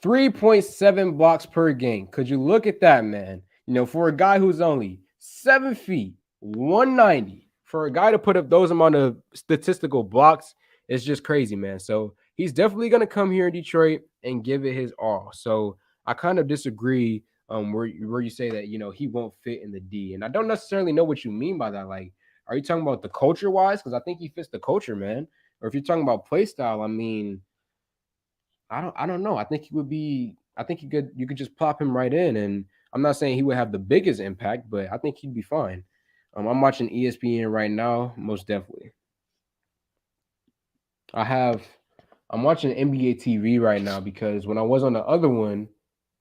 3.7 blocks per game. Could you look at that, man? For a guy who's only 7 feet, 190, for a guy to put up those amount of statistical blocks, it's just crazy, man. So he's definitely going to come here in Detroit and give it his all. So I kind of disagree where you say that, he won't fit in the D. And I don't necessarily know what you mean by that. Like, are you talking about the culture wise? Because I think he fits the culture, man. Or if you're talking about play style, I mean, I don't know. I think he would be. I think you could just plop him right in, and I'm not saying he would have the biggest impact, but I think he'd be fine. I'm watching ESPN right now, most definitely. I have I'm watching NBA TV right now because when I was on the other one,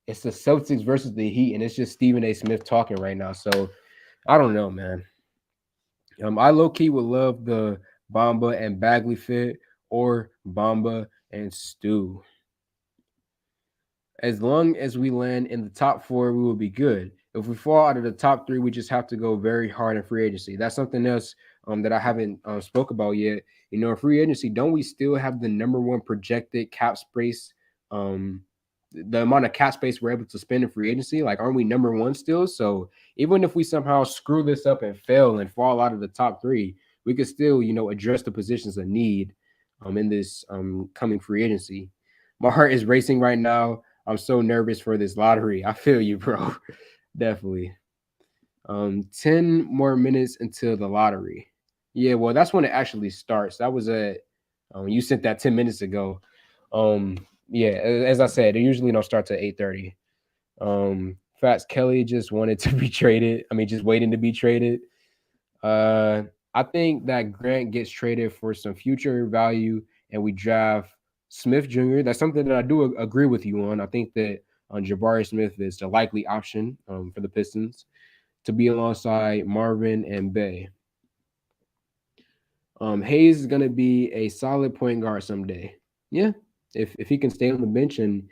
it's the Celtics versus the Heat, and it's just Stephen A. Smith talking right now. So I don't know, man. I low key would love the Bamba and Bagley fit or Bamba and Stu. As long as we land in the top four, we will be good. If we fall out of the top three, we just have to go very hard in free agency. That's something else that I haven't spoke about yet. You know, in free agency, don't we still have the number one projected cap space? The amount of cap space we're able to spend in free agency, like, aren't we number one still? So even if we somehow screw this up and fail and fall out of the top three, we could still, address the positions of need in this coming free agency. My heart is racing right now. I'm so nervous for this lottery. I feel you, bro. Definitely. 10 more minutes until the lottery. Yeah, well, that's when it actually starts. That was you sent that 10 minutes ago. Um, yeah, as I said, they usually don't start till 8:30. Fats Kelly just wanted to be traded. I mean, just waiting to be traded. Uh, I think that Grant gets traded for some future value, and we draft Smith Jr. That's something that I do agree with you on. I think that Jabari Smith is the likely option for the Pistons to be alongside Marvin and Bay. Hayes is going to be a solid point guard someday. Yeah, if he can stay on the bench and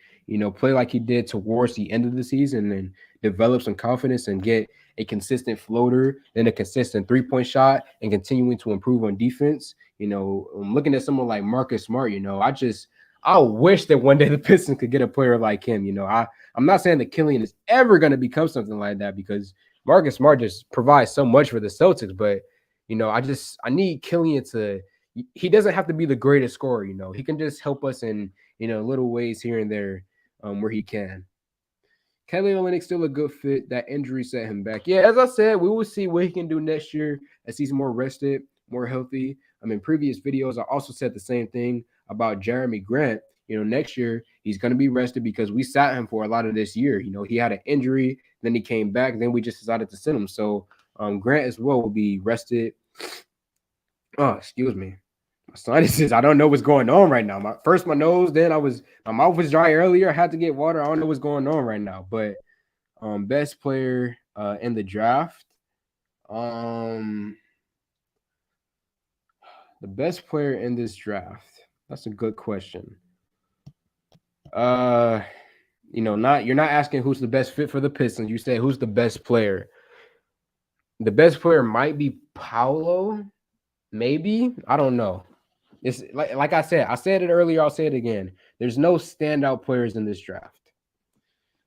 play like he did towards the end of the season and develop some confidence and get a consistent floater, then a consistent 3-point shot, and continuing to improve on defense. I'm looking at someone like Marcus Smart. I wish that one day the Pistons could get a player like him. I'm not saying that Killian is ever going to become something like that because Marcus Smart just provides so much for the Celtics, but I need Killian to. He doesn't have to be the greatest scorer. He can just help us in little ways here and there, where he can. Kelly Olynyk's still a good fit. That injury set him back. Yeah, as I said, we will see what he can do next year as he's more rested, more healthy. In previous videos, I also said the same thing about Jeremy Grant. Next year he's going to be rested because we sat him for a lot of this year. He had an injury, then he came back, then we just decided to send him. So Grant as well will be rested. Oh, excuse me. My sinuses. I don't know what's going on right now. My nose, then my mouth was dry earlier. I had to get water. I don't know what's going on right now. But best player in the draft. The best player in this draft. That's a good question. You're not asking who's the best fit for the Pistons. You say who's the best player. The best player might be Paolo. Maybe. I don't know. It's like I said it earlier, I'll say it again. There's no standout players in this draft.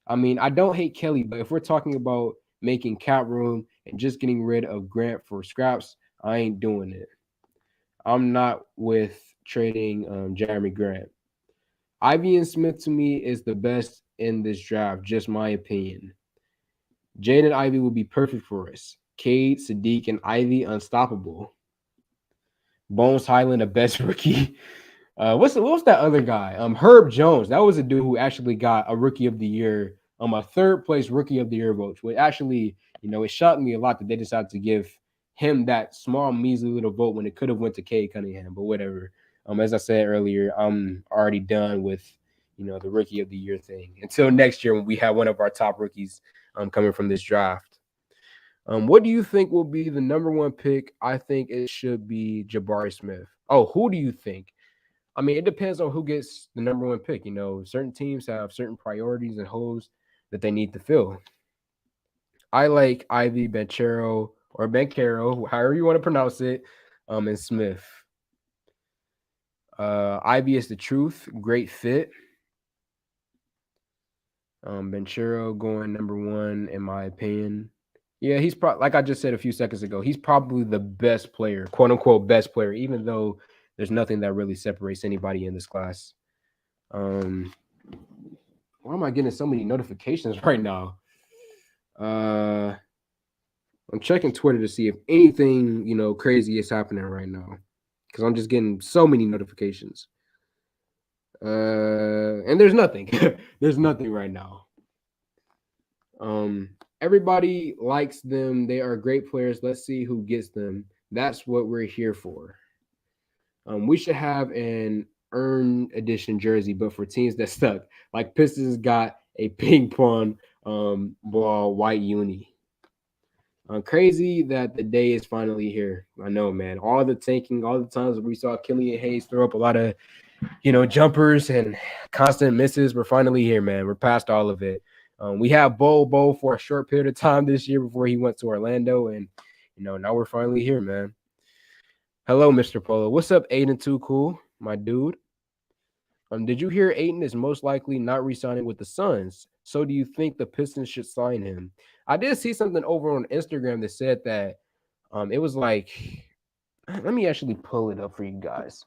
I don't hate Kelly, but if we're talking about making cap room and just getting rid of Grant for scraps, I ain't doing it. I'm not with trading Jeremy Grant. Ivy and Smith to me is the best in this draft, just my opinion. Jaden Ivy would be perfect for us. Cade, Sadiq, and Ivy unstoppable. Bones Highland, the best rookie. What's that other guy? Herb Jones. That was a dude who actually got a rookie of the year, a third place rookie of the year vote. Which actually, it shocked me a lot that they decided to give him that small, measly little vote when it could have went to Cade Cunningham. But whatever. As I said earlier, I'm already done with the rookie of the year thing until next year when we have one of our top rookies coming from this draft. What do you think will be the number one pick? I think it should be Jabari Smith. Oh, who do you think? It depends on who gets the number one pick. Certain teams have certain priorities and holes that they need to fill. I like Ivy, Banchero, or Bancaro, however you want to pronounce it, and Smith. Ivy is the truth. Great fit. Banchero going number one, in my opinion. Yeah, he's like I just said a few seconds ago, he's probably the best player, quote unquote best player, even though there's nothing that really separates anybody in this class. Why am I getting so many notifications right now? I'm checking Twitter to see if anything, crazy is happening right now. Because I'm just getting so many notifications. And there's nothing. There's nothing right now. Everybody likes them. They are great players. Let's see who gets them. That's what we're here for. We should have an earn edition jersey, but for teams that stuck, like Pistons got a ping pong ball white uni. Crazy that the day is finally here. I know, man. All the tanking, all the times we saw Killian Hayes throw up a lot of, jumpers and constant misses. We're finally here, man. We're past all of it. We have Bo for a short period of time this year before he went to Orlando, and now we're finally here, man. Hello, Mr. Polo. What's up, Aiden Too Cool, my dude? Did you hear Aiden is most likely not re-signing with the Suns? So do you think the Pistons should sign him? I did see something over on Instagram that said that it was like, let me actually pull it up for you guys.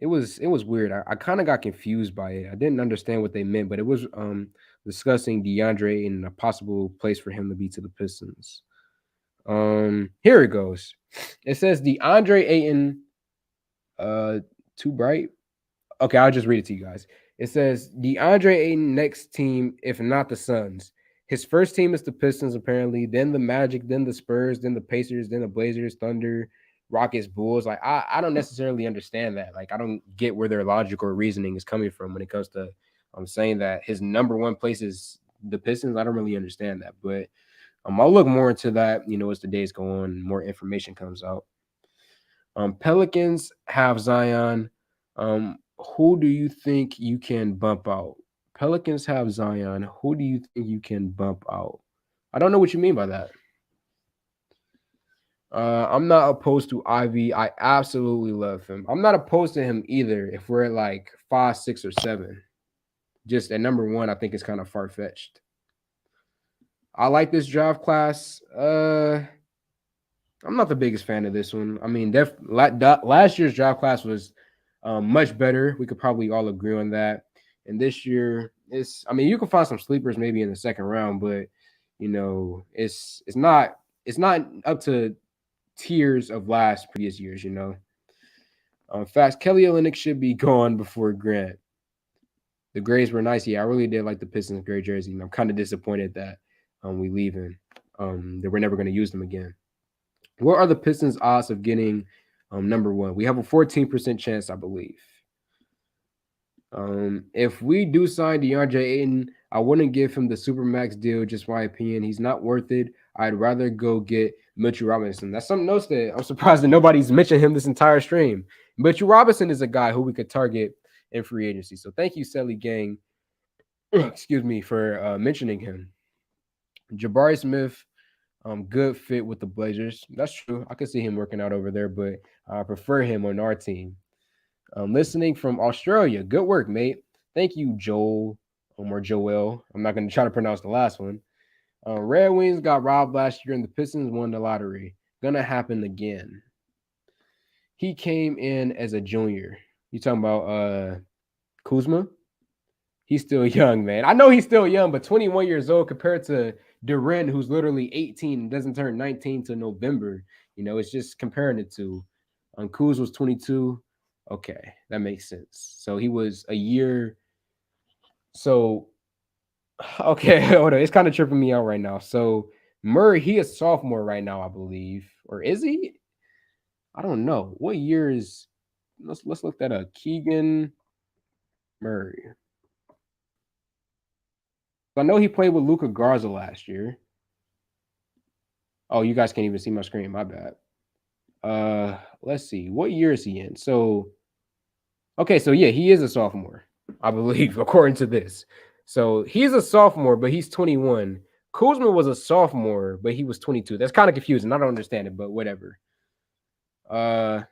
It was weird. I kind of got confused by it. I didn't understand what they meant, but it was discussing DeAndre and a possible place for him to be to the Pistons. Here it goes. It says DeAndre Ayton, too bright. Okay, I'll just read it to you guys. It says DeAndre Ayton next team, if not the Suns. His first team is the Pistons, apparently. Then the Magic, then the Spurs, then the Pacers, then the Blazers, Thunder, Rockets, Bulls. Like I don't necessarily understand that. Like I don't get where their logic or reasoning is coming from when it comes to saying that his number one place is the Pistons. I don't really understand that, but I'll look more into that. As the days go on, more information comes out. Pelicans have Zion. Who do you think you can bump out? Pelicans have Zion. Who do you think you can bump out? I don't know what you mean by that. I'm not opposed to Ivy. I absolutely love him. I'm not opposed to him either if we're at like 5, 6, or 7. Just at number 1, I think it's kind of far-fetched. I like this draft class. I'm not the biggest fan of this one. I mean, last year's draft class was much better. We could probably all agree on that. And this year, you can find some sleepers maybe in the second round, but it's not up to tiers of last previous years. Fast Kelly Olynyk should be gone before Grant. The grays were nice. Yeah, I really did like the Pistons gray jersey, and I'm kind of disappointed that we leaving. That we're never going to use them again. What are the Pistons' odds of getting number 1? We have a 14% chance, I believe. If we do sign DeAndre Ayton, I wouldn't give him the Supermax deal, just my opinion. He's not worth it. I'd rather go get Mitchell Robinson. That's something else that I'm surprised that nobody's mentioned him this entire stream. Mitchell Robinson is a guy who we could target in free agency. So thank you, Selly Gang, excuse me, for mentioning him. Jabari Smith, good fit with the Blazers. That's true. I could see him working out over there, but I prefer him on our team. Listening from Australia. Good work, mate. Thank you, Joel or Joel. I'm not going to try to pronounce the last one. Red Wings got robbed last year and the Pistons won the lottery. Gonna happen again. He came in as a junior. You talking about Kuzma? He's still young, man. I know he's still young, but 21 years old compared to Durant, who's literally 18 and doesn't turn 19 till November. It's just comparing the two. Kuz was 22. Okay, that makes sense. So he was a year. So, okay, hold on. It's kind of tripping me out right now. So Murray, he is sophomore right now, I believe. Or is he? I don't know. What year is let's look that up. Keegan Murray. I know he played with Luka Garza last year. Oh, you guys can't even see my screen. My bad. Let's see. What year is he in? So, okay, so yeah, he is a sophomore, I believe, according to this. So he's a sophomore, but he's 21. Kuzma was a sophomore, but he was 22. That's kind of confusing. I don't understand it, but whatever. Grant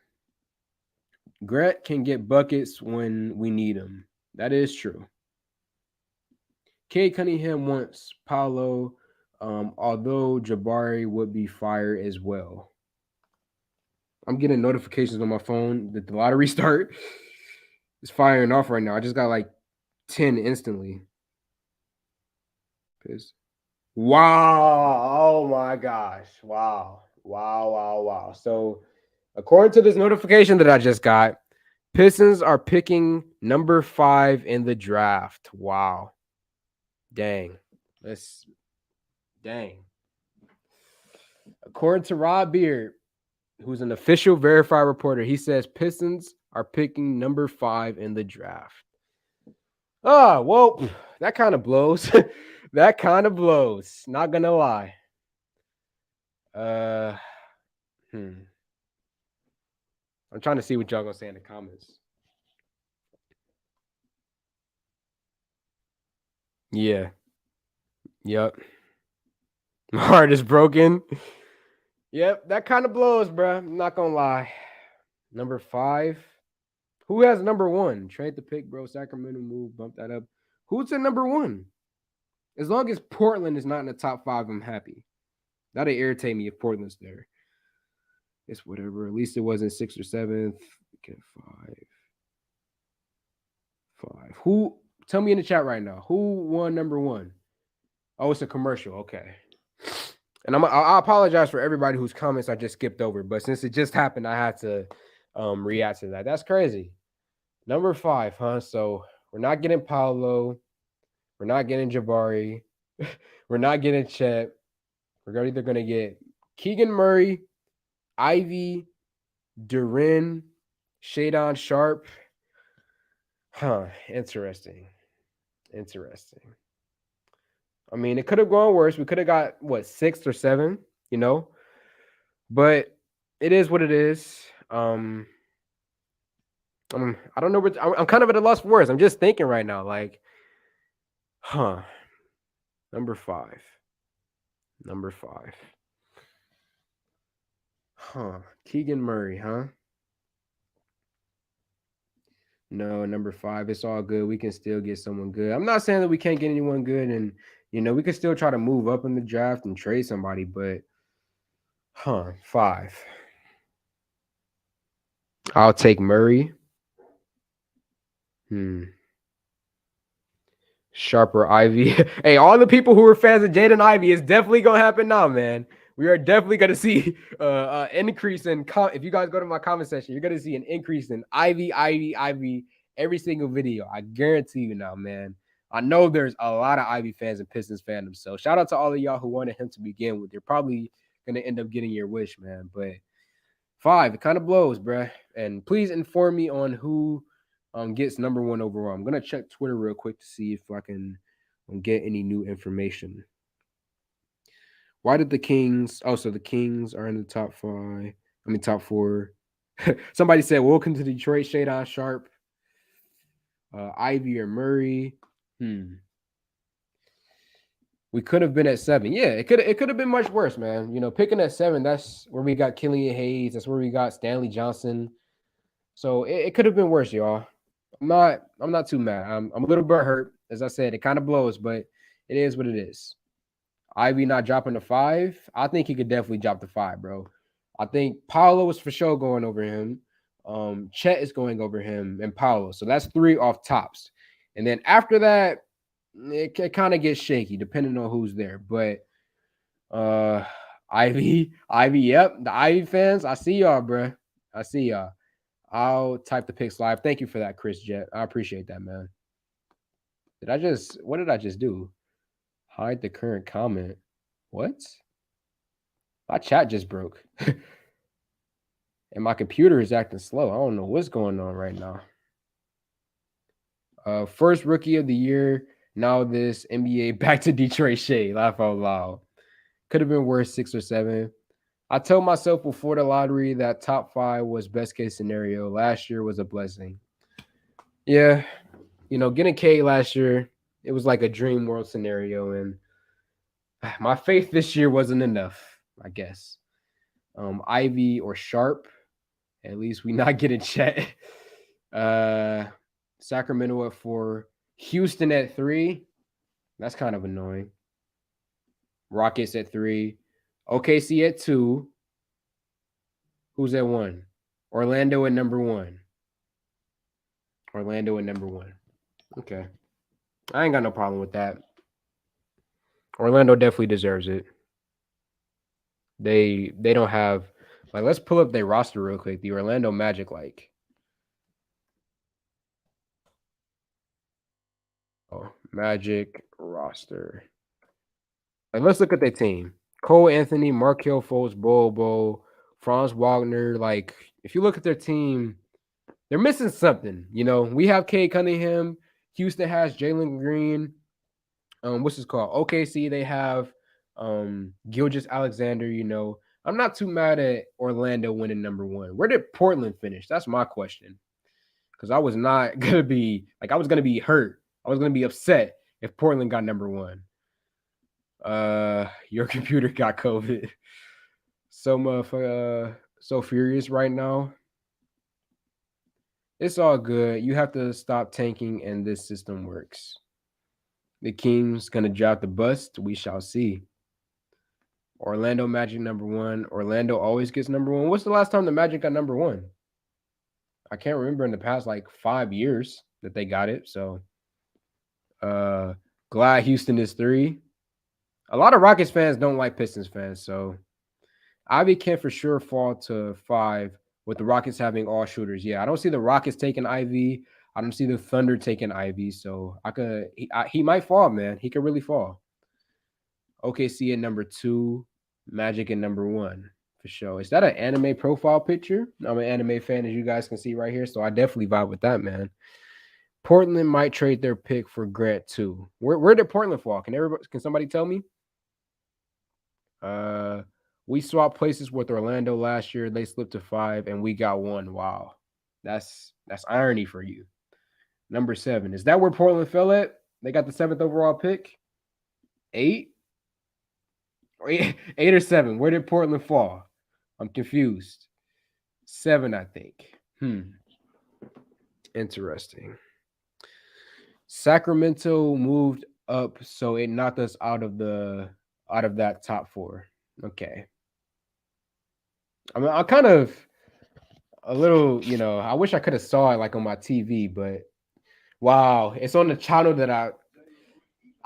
can get buckets when we need him. That is true. Cade Cunningham wants Paolo, although Jabari would be fired as well. I'm getting notifications on my phone that the lottery start is firing off right now. I just got like 10 instantly. Wow. Oh my gosh. Wow. So according to this notification that I just got, Pistons are picking number 5 in the draft. Wow. Dang. Dang. According to Rob Beard, who's an official verified reporter, he says Pistons are picking number 5 in the draft. Oh, well, that kind of blows. That kind of blows. Not gonna lie. Uh, I'm trying to see what y'all gonna say in the comments. Yeah. Yep. My heart is broken. Yep, that kind of blows, bruh. I'm not gonna lie. Number 5. Who has number 1? Trade the pick, bro. Sacramento move. Bump that up. Who's at number 1? As long as Portland is not in the top 5, I'm happy. That'd irritate me if Portland's there. It's whatever. At least it wasn't 6th or 7th. Okay, 5. Who? Tell me in the chat right now. Who won number 1? Oh, it's a commercial. Okay. And I apologize for everybody whose comments I just skipped over, but since it just happened, I had to react to that. That's crazy. Number 5, huh? So we're not getting Paolo. We're not getting Jabari. We're not getting Chet. We're either going to get Keegan Murray, Ivy, Durin, Shadon Sharp. Huh. Interesting. I mean, it could have gone worse. We could have got, 6th or 7th, But it is what it is. I don't know. I'm kind of at a loss for words. I'm just thinking right now, like, number 5. Keegan Murray, huh? No, number 5. It's all good. We can still get someone good. I'm not saying that we can't get anyone good, and we can still try to move up in the draft and trade somebody, but 5. I'll take Murray. Sharper Ivy. Hey, all the people who were fans of Jaden Ivy, it's definitely gonna happen now, man. We are definitely gonna see an increase in if you guys go to my comment section, you're gonna see an increase in Ivy every single video. I guarantee you now, man. I know there's a lot of Ivy fans and Pistons fandom. So shout out to all of y'all who wanted him to begin with. You're probably gonna end up getting your wish, man. But 5, it kind of blows, bruh. And please inform me on who gets number 1 overall. I'm gonna check Twitter real quick to see if I can get any new information. Why did the Kings? Oh, so the Kings are in the top 5. Top 4. Somebody said, "Welcome to Detroit." Shadon Sharp, Ivy or Murray. We could have been at 7. Yeah, it could have been much worse, man. Picking at 7. That's where we got Killian Hayes. That's where we got Stanley Johnson. So it could have been worse, y'all. I'm not too mad. I'm a little bit hurt. As I said, it kind of blows, but it is what it is. Ivy not dropping the 5. I think he could definitely drop the 5, bro. I think Paolo is for sure going over him. Chet is going over him and Paolo. So that's 3 off tops. And then after that, it kind of gets shaky depending on who's there. But Ivy, yep. The Ivy fans, I see y'all, bro. I see y'all. I'll type the picks live. Thank you for that, Chris Jet. I appreciate that, man. What did I just do? Hide the current comment. What? My chat just broke. And my computer is acting slow. I don't know what's going on right now. First rookie of the year. Now this NBA back to Detroit shade. Laugh out loud. Could have been worse, 6 or 7. I told myself before the lottery that top 5 was best case scenario. Last year was a blessing. Yeah, getting K last year, it was like a dream world scenario, and my faith this year wasn't enough, I guess. Ivy or Sharp, at least we not getting Chet. Sacramento at 4, Houston at 3. That's kind of annoying. Rockets at 3, OKC at 2. Who's at 1? Orlando at number 1. Okay. I ain't got no problem with that. Orlando definitely deserves it. They don't have let's pull up their roster real quick. The Orlando Magic Magic roster. Like, let's look at their team. Cole Anthony, Markel Fultz, Bobo, Franz Wagner. Like, if you look at their team, they're missing something. We have Cade Cunningham. Houston has Jalen Green. What's this called? OKC, they have Gilgeous Alexander. I'm not too mad at Orlando winning number one. Where did Portland finish? That's my question. Because I was not gonna be like, I was gonna be hurt. I was gonna be upset if Portland got number one. Your computer got COVID. So furious right now. It's all good. You have to stop tanking, and this system works. The Kings gonna drop the bust. We shall see. Orlando Magic number one. Orlando always gets number one. What's the last time the Magic got number one? I can't remember in the past like 5 years that they got it. So glad Houston is 3. A lot of Rockets fans don't like Pistons fans, so Ivy can for sure fall to 5 with the Rockets having all shooters. Yeah, I don't see the Rockets taking Ivy. I don't see the Thunder taking Ivy. So he might fall, man. He could really fall. OKC at number 2, Magic at number 1 for sure. Is that an anime profile picture? I'm an anime fan, as you guys can see right here, so I definitely vibe with that, man. Portland might trade their pick for Grant too. Where did Portland fall? Can somebody tell me? We swapped places with Orlando last year. They slipped to 5, and we got 1. Wow, that's irony for you. Number 7. Is that where Portland fell at? They got the 7th overall pick. 8? 8 or 7? Where did Portland fall? I'm confused. 7, I think. Interesting. Sacramento moved up, so it knocked us out of that top 4. Okay. I mean, I'm kind of a little, I wish I could have saw it like on my TV, but wow, it's on the channel that I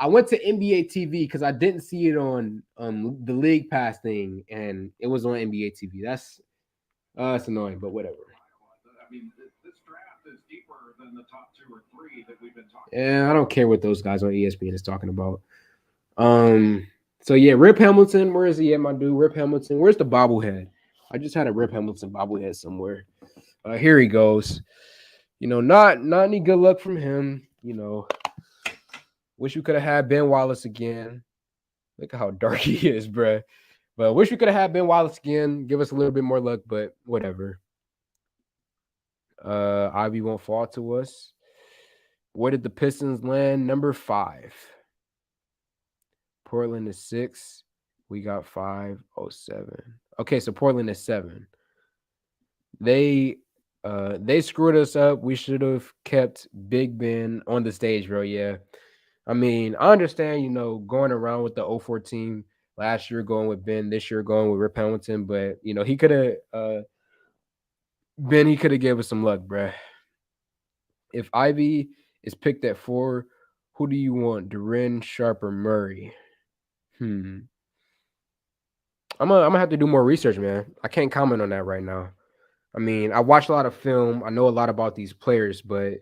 went to NBA TV because I didn't see it on the League Pass thing, and it was on NBA TV. That's annoying, but whatever. I mean, this draft is deeper than the top 2 or 3 that we've been talking. Yeah, I don't care what those guys on ESPN is talking about. So yeah, Rip Hamilton. Where is he at, my dude? Rip Hamilton. Where's the bobblehead? I just had a Rip Hamilton bobblehead somewhere. Here he goes. Not any good luck from him. Wish we could have had Ben Wallace again. Look at how dark he is, bruh. But wish we could have had Ben Wallace again. Give us a little bit more luck, but whatever. Ivy won't fall to us. Where did the Pistons land? Number 5. Portland is 6. We got 507. Okay, so Portland is 7. They screwed us up. We should have kept Big Ben on the stage, bro. Yeah. I mean, I understand, going around with the 04 team last year, going with Ben, this year going with Rip Hamilton, but he could have he could have gave us some luck, bruh. If Ivy is picked at 4, who do you want? Duren, Sharp, or Murray? I'm gonna have to do more research, man. I can't comment on that right now. I mean, I watched a lot of film. I know a lot about these players, but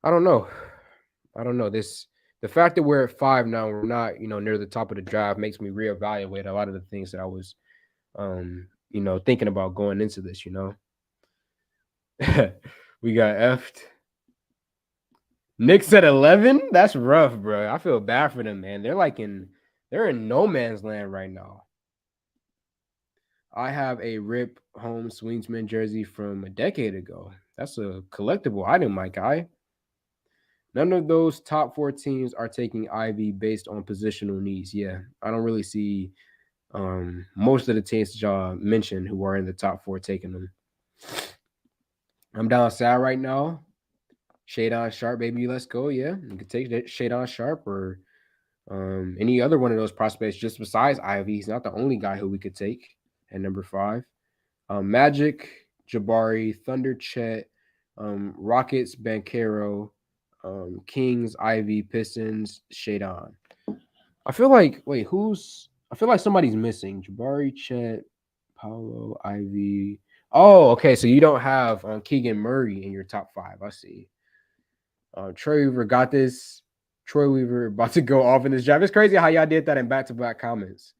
I don't know. The fact that we're at 5 now, we're not, near the top of the draft, makes me reevaluate a lot of the things that I was, thinking about going into this. We got effed. Knicks at 11. That's rough, bro. I feel bad for them, man. They're in no man's land right now. I have a Rip Holmes Swingsman jersey from a decade ago. That's a collectible item, my guy. None of those top 4 teams are taking Ivy based on positional needs. Yeah, I don't really see most of the teams that y'all mentioned who are in the top 4 taking them. I'm down sad right now. Shadon Sharp, baby, let's go. Yeah, you could take Shadon Sharp or any other one of those prospects just besides Ivy. He's not the only guy who we could take at number 5. Magic, Jabari, Thunder, Chet, Rockets, Banchero, Kings, Ivy, Pistons, Shadon. I feel like somebody's missing. Jabari, Chet, Paolo, Ivy. Oh, okay. So you don't have Keegan Murray in your top 5. I see. Troy Weaver got this. Troy Weaver about to go off in this draft. It's crazy how y'all did that in back-to-back comments.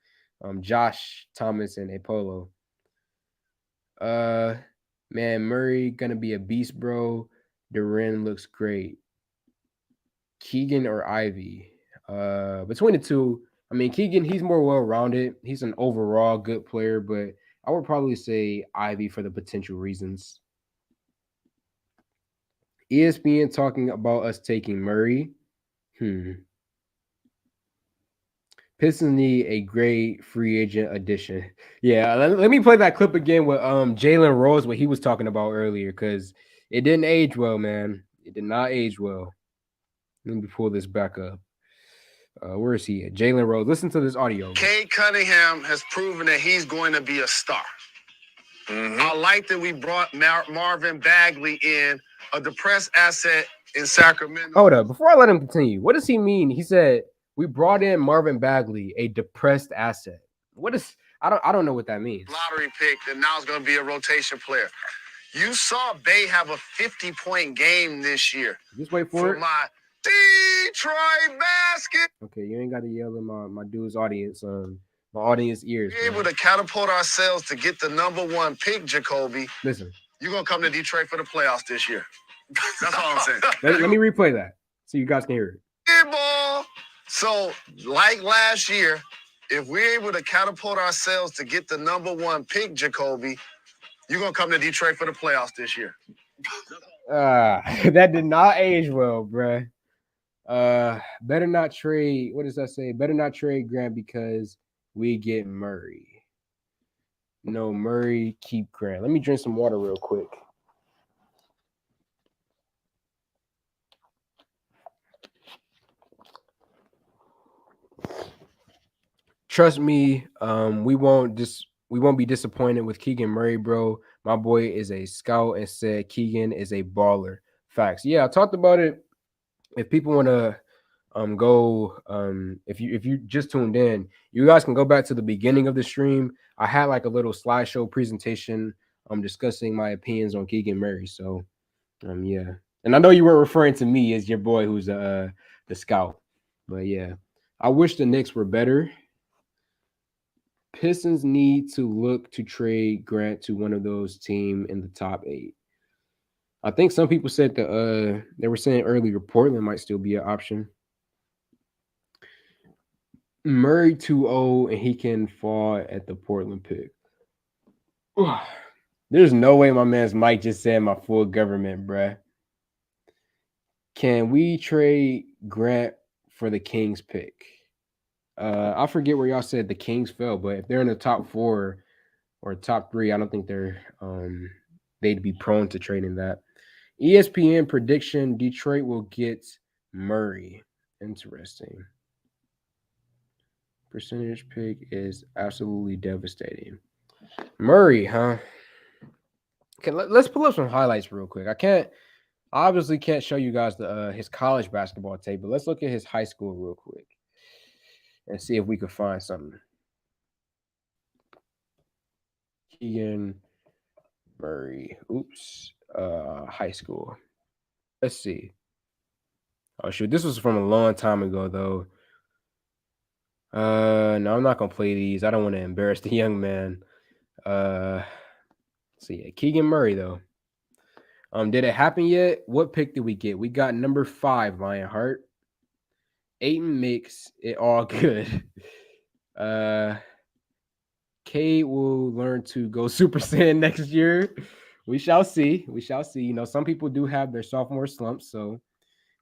Josh Thomas and Apollo. Uh, man, Murray gonna be a beast, bro. Duran looks great. Keegan or Ivy? Between the two, I mean Keegan, he's more well-rounded. He's an overall good player, but I would probably say Ivy for the potential reasons. ESPN talking about us taking Murray. Pistons need a great free agent addition. Yeah, let me play that clip again with Jalen Rose, what he was talking about earlier, because it didn't age well, man. It did not age well. Let me pull this back up. Where is he at? Jalen Rose. Listen to this audio. Cade Cunningham has proven that he's going to be a star. I like that we brought Marvin Bagley in, a depressed asset in Sacramento. Hold up. Before I let him continue, what does he mean? He said we brought in Marvin Bagley, a depressed asset. What is I don't know what that means. Lottery pick that now is going to be a rotation player. You saw Bay have a 50-point game this year. Just wait for it. My Detroit basket. Okay, you ain't got to yell in my dude's audience, my audience ears. We're able to catapult ourselves to get the #1 pick, Jacoby. Listen, you're gonna come to Detroit for the playoffs this year. That's all I'm saying. let me replay that so you guys can hear it. Ball. So, like last year, if we're able to catapult ourselves to get the #1 pick, Jacoby, you're gonna come to Detroit for the playoffs this year. That did not age well, bruh. Better not trade. What does that say? Better not trade Grant because we get Murray. No, Murray, keep Grant. Let me drink some water real quick. Trust me, we won't be disappointed with Keegan Murray, bro. My boy is a scout and said Keegan is a baller. Facts. Yeah, I talked about it. If people want to if you just tuned in, you guys can go back to the beginning of the stream. I had like a little slideshow presentation discussing my opinions on Keegan Murray. So yeah. And I know you weren't referring to me as your boy who's the scout. But yeah. I wish the Knicks were better. Pistons need to look to trade Grant to one of those teams in the top 8. I think some people said that they were saying earlier Portland might still be an option. Murray 2-0 and he can fall at the Portland pick. There's no way my man's Mike just said my full government, bruh. Can we trade Grant for the Kings pick? I forget where y'all said the Kings fell, but if they're in the top 4 or top 3, I don't think they'd be prone to trading that. ESPN prediction: Detroit will get Murray. Interesting. Percentage pick is absolutely devastating. Murray, huh? Okay, let's pull up some highlights real quick. I obviously can't show you guys his college basketball tape, but let's look at his high school real quick and see if we could find something. Keegan Murray. Oops. High school. Let's see. Oh shoot, this was from a long time ago though. No, I'm not gonna play these. I don't want to embarrass the young man. So yeah, Keegan Murray though. Did it happen yet? What pick did we get? We got number 5, Lionheart. Aiden makes it all good. Cade will learn to go Super Saiyan next year. We shall see. We shall see. You know, some people do have their sophomore slumps. So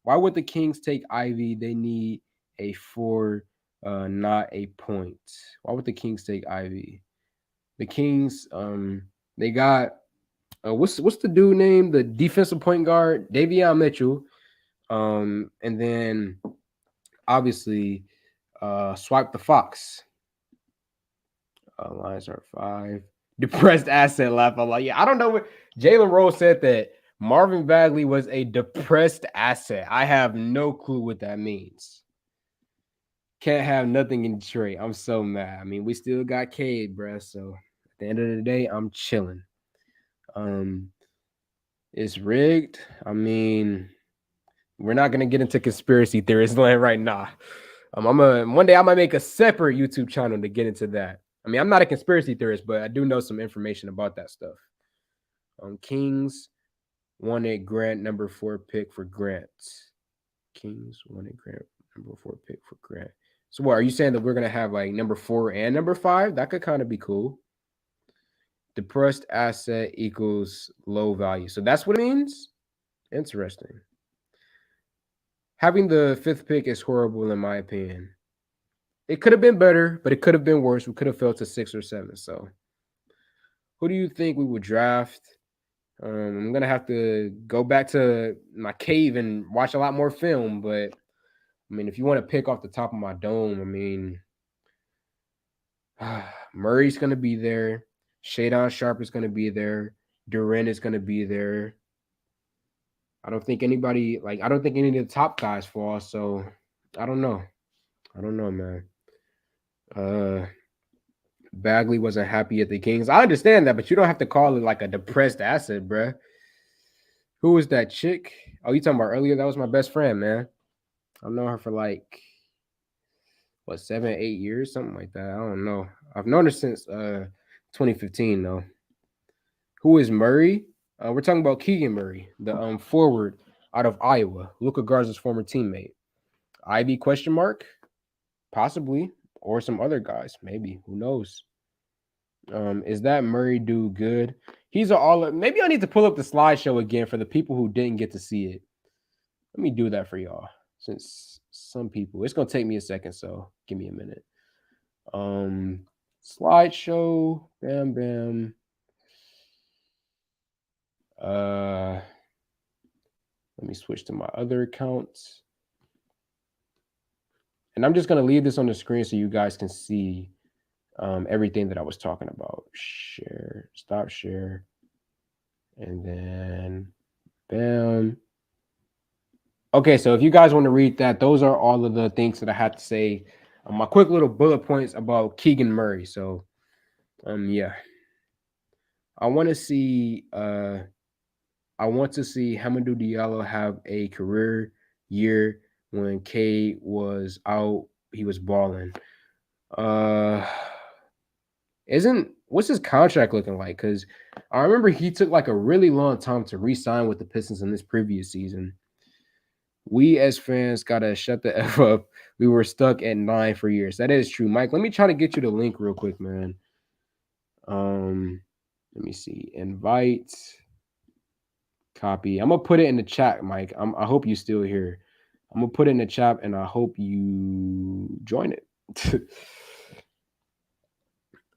why would the Kings take Ivy? They need a 4, not a point. Why would the Kings take Ivy? The Kings, they got what's the dude name? The defensive point guard, Davion Mitchell. And then obviously Swipe the Fox. Lions are 5. Depressed asset laugh. I'm like, yeah, I don't know what Jalen Rose said that Marvin Bagley was a depressed asset. I have no clue what that means. Can't have nothing in Detroit. I'm so mad. I mean, we still got Cade, bruh. So at the end of the day, I'm chilling. It's rigged. I mean, We're not gonna get into conspiracy theories land right now. I'm a one day I might make a separate YouTube channel to get into that. I mean, I'm not a conspiracy theorist, but I do know some information about that stuff. Kings wanted Grant number 4 pick for Grant. Kings wanted Grant number 4 pick for Grant. So what are you saying that we're gonna have like number 4 and number 5? That could kind of be cool. Depressed asset equals low value. So that's what it means? Interesting. Having the 5th pick is horrible in my opinion. It could have been better, but it could have been worse. We could have fell to 6 or 7. So who do you think we would draft? I'm gonna have to go back to my cave and watch a lot more film, but I mean, if you want to pick off the top of my dome, I mean, Murray's gonna be there, Shadon Sharp is gonna be there, Duren is gonna be there. I don't think anybody I don't think any of the top guys fall. So I don't know. I don't know, man. Uh, Bagley wasn't happy at the Kings. I understand that, but you don't have to call it like a depressed asset, bruh. Who was that chick? Oh, you talking about earlier? That was my best friend, man. I've known her for like what 7, 8 years, something like that. I don't know. I've known her since 2015 though. Who is Murray? We're talking about Keegan Murray, the forward out of Iowa, Luka Garza's former teammate. Ivy question mark? Possibly, or some other guys, maybe. Who knows? Is that Murray dude good? He's an all. Maybe I need to pull up the slideshow again for the people who didn't get to see it. Let me do that for y'all, since some people. It's gonna take me a second, so give me a minute. Slideshow. Bam, bam. Let me switch to my other accounts. And I'm just gonna leave this on the screen so you guys can see everything that I was talking about. Share, stop share, and then bam. Okay, so if you guys want to read that, those are all of the things that I had to say. My quick little bullet points about Keegan Murray. So, yeah, I want to see Hamidou Diallo have a career year. When K was out, he was balling. What's his contract looking like? Because I remember he took like a really long time to re-sign with the Pistons in this previous season. We as fans gotta shut the F up. We were stuck at 9 for years. That is true, Mike. Let me try to get you the link real quick, man. Let me see. Invite. Copy. I'm gonna put it in the chat, Mike. I hope you still here. I'm gonna put it in the chat and I hope you join it.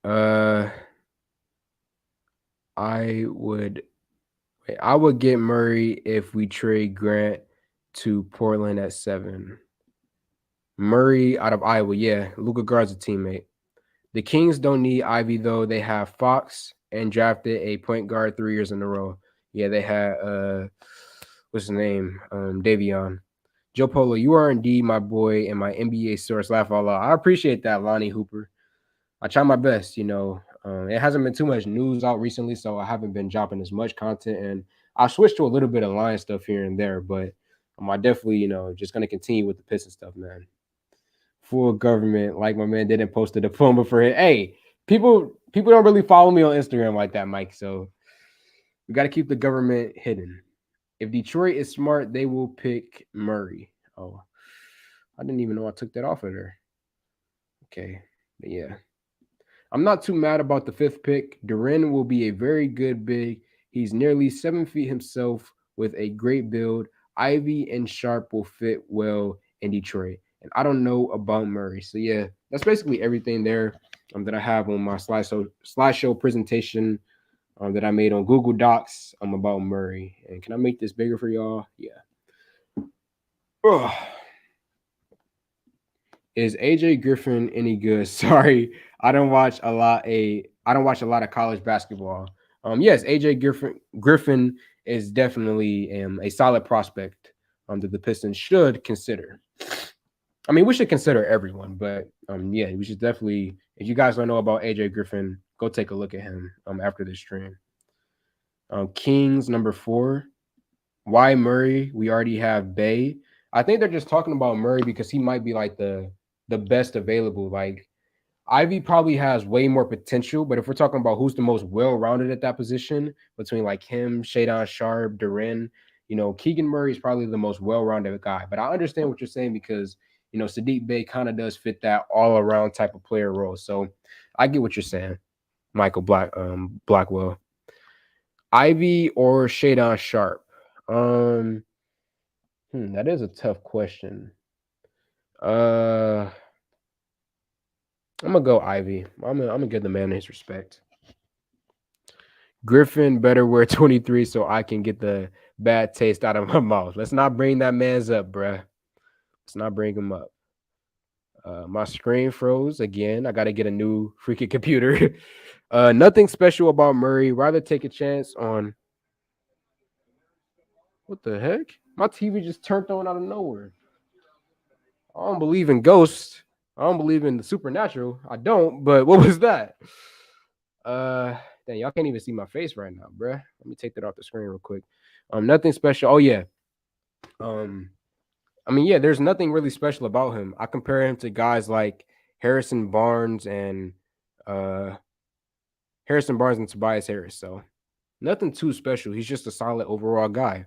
I would get Murray if we trade Grant to Portland at 7. Murray out of Iowa, yeah. Luka Garza's a teammate. The Kings don't need Ivy though. They have Fox and drafted a point guard 3 years in a row. Yeah, they had what's his name? Davion. Joe Polo, you are indeed my boy and my NBA source. Laugh out loud. I appreciate that, Lonnie Hooper. I try my best, you know. It hasn't been too much news out recently, so I haven't been dropping as much content. And I switched to a little bit of line stuff here and there, but I definitely, you know, just gonna continue with the Piston stuff, man. Full government, like my man didn't post a diploma for it. Hey, people don't really follow me on Instagram like that, Mike. So we got to keep the government hidden. If Detroit is smart, they will pick Murray. Oh, I didn't even know I took that off of there. Okay, but yeah. I'm not too mad about the 5th pick. Duren will be a very good big. He's nearly 7 feet himself with a great build. Ivy and Sharp will fit well in Detroit. And I don't know about Murray. So yeah, that's basically everything there that I have on my slideshow presentation that I made on Google Docs about Murray. And can I make this bigger for y'all? Yeah. Ugh. Is AJ Griffin any good? Sorry, I don't watch a lot of college basketball. Yes, AJ Griffin is definitely a solid prospect that the Pistons should consider. I mean, we should consider everyone, but yeah, we should definitely. If you guys don't know about AJ Griffin, go take a look at him after this stream. Kings number 4 Why Murray? We already have Bay. I think they're just talking about Murray because he might be like the best available. Like Ivy probably has way more potential, but if we're talking about who's the most well-rounded at that position between like him, Shadon Sharp, Duren, Keegan Murray is probably the most well-rounded guy. But I understand what you're saying because Sadiq Bey kind of does fit that all-around type of player role. So I get what you're saying, Michael Blackwell. Ivy or Shadon Sharp? Um, that is a tough question. Uh, I'm gonna go Ivy. I'm gonna give the man his respect. Griffin better wear 23 so I can get the bad taste out of my mouth. Let's not bring that man's up, bruh. Let's not bring him up. My screen froze again. I got to get a new freaking computer. Nothing special about Murray. Rather take a chance on what the heck? My TV just turned on out of nowhere. I don't believe in ghosts. I don't believe in the supernatural. I don't. But what was that? Uh, Dang, y'all can't even see my face right now, bruh. Let me take that off the screen real quick. Nothing special. Oh yeah. Um, yeah, there's nothing really special about him. I compare him to guys like Harrison Barnes and uh Tobias Harris. So nothing too special. He's just a solid overall guy.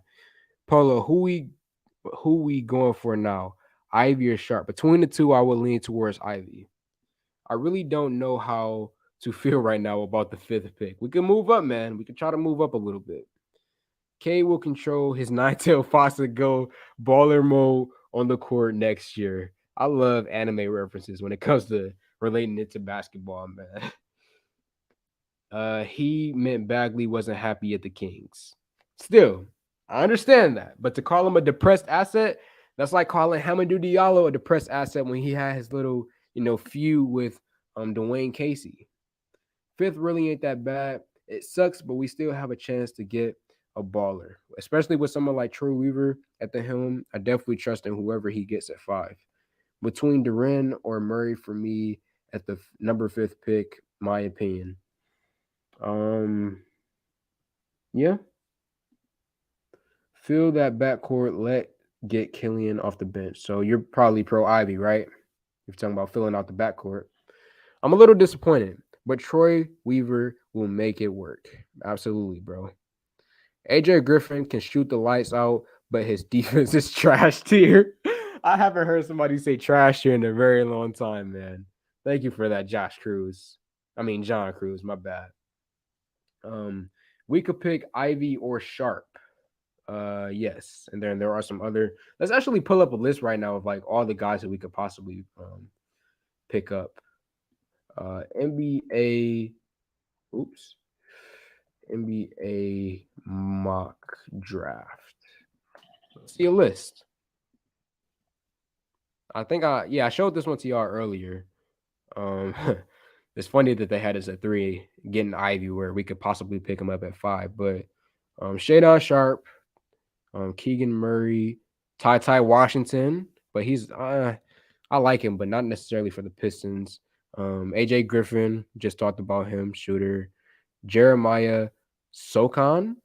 Polo, who we going for now? Ivy or Sharp? Between the two, I would lean towards Ivy. I really don't know how to feel right now about the fifth pick. We can move up, man. We can try to move up a little bit. K will control his nine-tail fox and go baller mode on the court next year. I love anime references when it comes to relating it to basketball, man. He meant Bagley wasn't happy at the Kings. Still, I understand that. But to call him a depressed asset, that's like calling Hamidou Diallo a depressed asset when he had his little, feud with Dwayne Casey. Fifth really ain't that bad. It sucks, but we still have a chance to get a baller, especially with someone like Troy Weaver at the helm. I definitely trust in whoever he gets at 5. Between Duren or Murray for me at the number 5th pick, my opinion. Yeah. Fill that backcourt. Let get Killian off the bench. So you're probably pro Ivy, right? You're talking about filling out the backcourt. I'm a little disappointed, but Troy Weaver will make it work. Absolutely, bro. AJ Griffin can shoot the lights out, but his defense is trash tier. I haven't heard somebody say trash here in a very long time, man. Thank you for that, Josh Cruz. John Cruz, my bad. We could pick Ivy or Sharp. Yes. And then there are some other. Let's actually pull up a list right now of like all the guys that we could possibly pick up. NBA. Oops. NBA mock draft. Let's see a list. I think I showed this one to y'all earlier. Um, it's funny that they had us at 3, getting Ivy where we could possibly pick him up at 5. But Shadon Sharp, Keegan Murray, Ty Washington, but he's I like him, but not necessarily for the Pistons. AJ Griffin, just talked about him, shooter. Jeremiah Socon,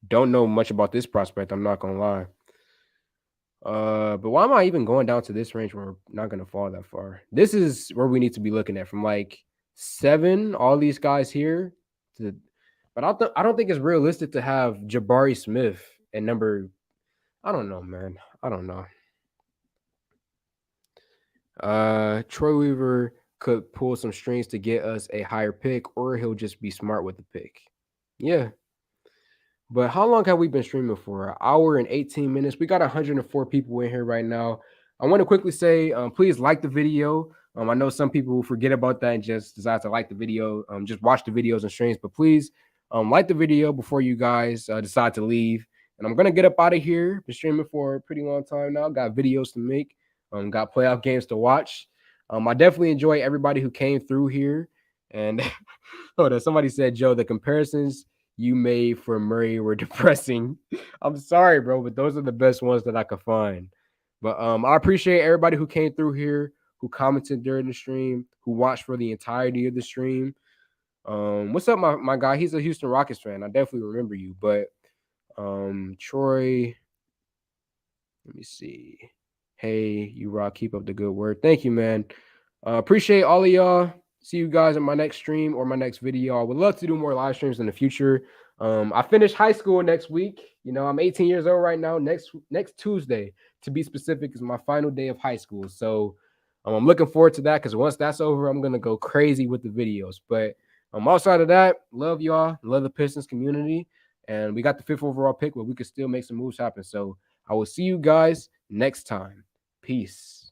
don't know much about this prospect. I'm not gonna lie. But why am I even going down to this range where we're not gonna fall that far? This is where we need to be looking at from like 7, all these guys here. But I don't think it's realistic to have Jabari Smith at number. I don't know, man. I don't know. Troy Weaver could pull some strings to get us a higher pick, or he'll just be smart with the pick. Yeah, but how long have we been streaming for? An hour and 18 minutes. We got 104 people in here right now. I want to quickly say, please like the video. I know some people forget about that and just decide to like the video, just watch the videos and streams. But please like the video before you guys decide to leave. And I'm going to get up out of here. Been streaming for a pretty long time now. Got videos to make. Got playoff games to watch. I definitely enjoy everybody who came through here. And hold on, somebody said, Joe, the comparisons you made for Murray were depressing. I'm sorry, bro, but those are the best ones that I could find. But I appreciate everybody who came through here, who commented during the stream, who watched for the entirety of the stream. What's up, my guy? He's a Houston Rockets fan. I definitely remember you. But Troy, let me see. Hey, you rock. Keep up the good work. Thank you, man. Appreciate all of y'all. See you guys in my next stream or my next video. I would love to do more live streams in the future. I finish high school next week. You know, I'm 18 years old right now. Next Tuesday, to be specific, is my final day of high school. So I'm looking forward to that because once that's over, I'm gonna go crazy with the videos. But outside of that, love y'all, love the Pistons community, and we got the 5th overall pick, but we could still make some moves happen. So I will see you guys next time. Peace.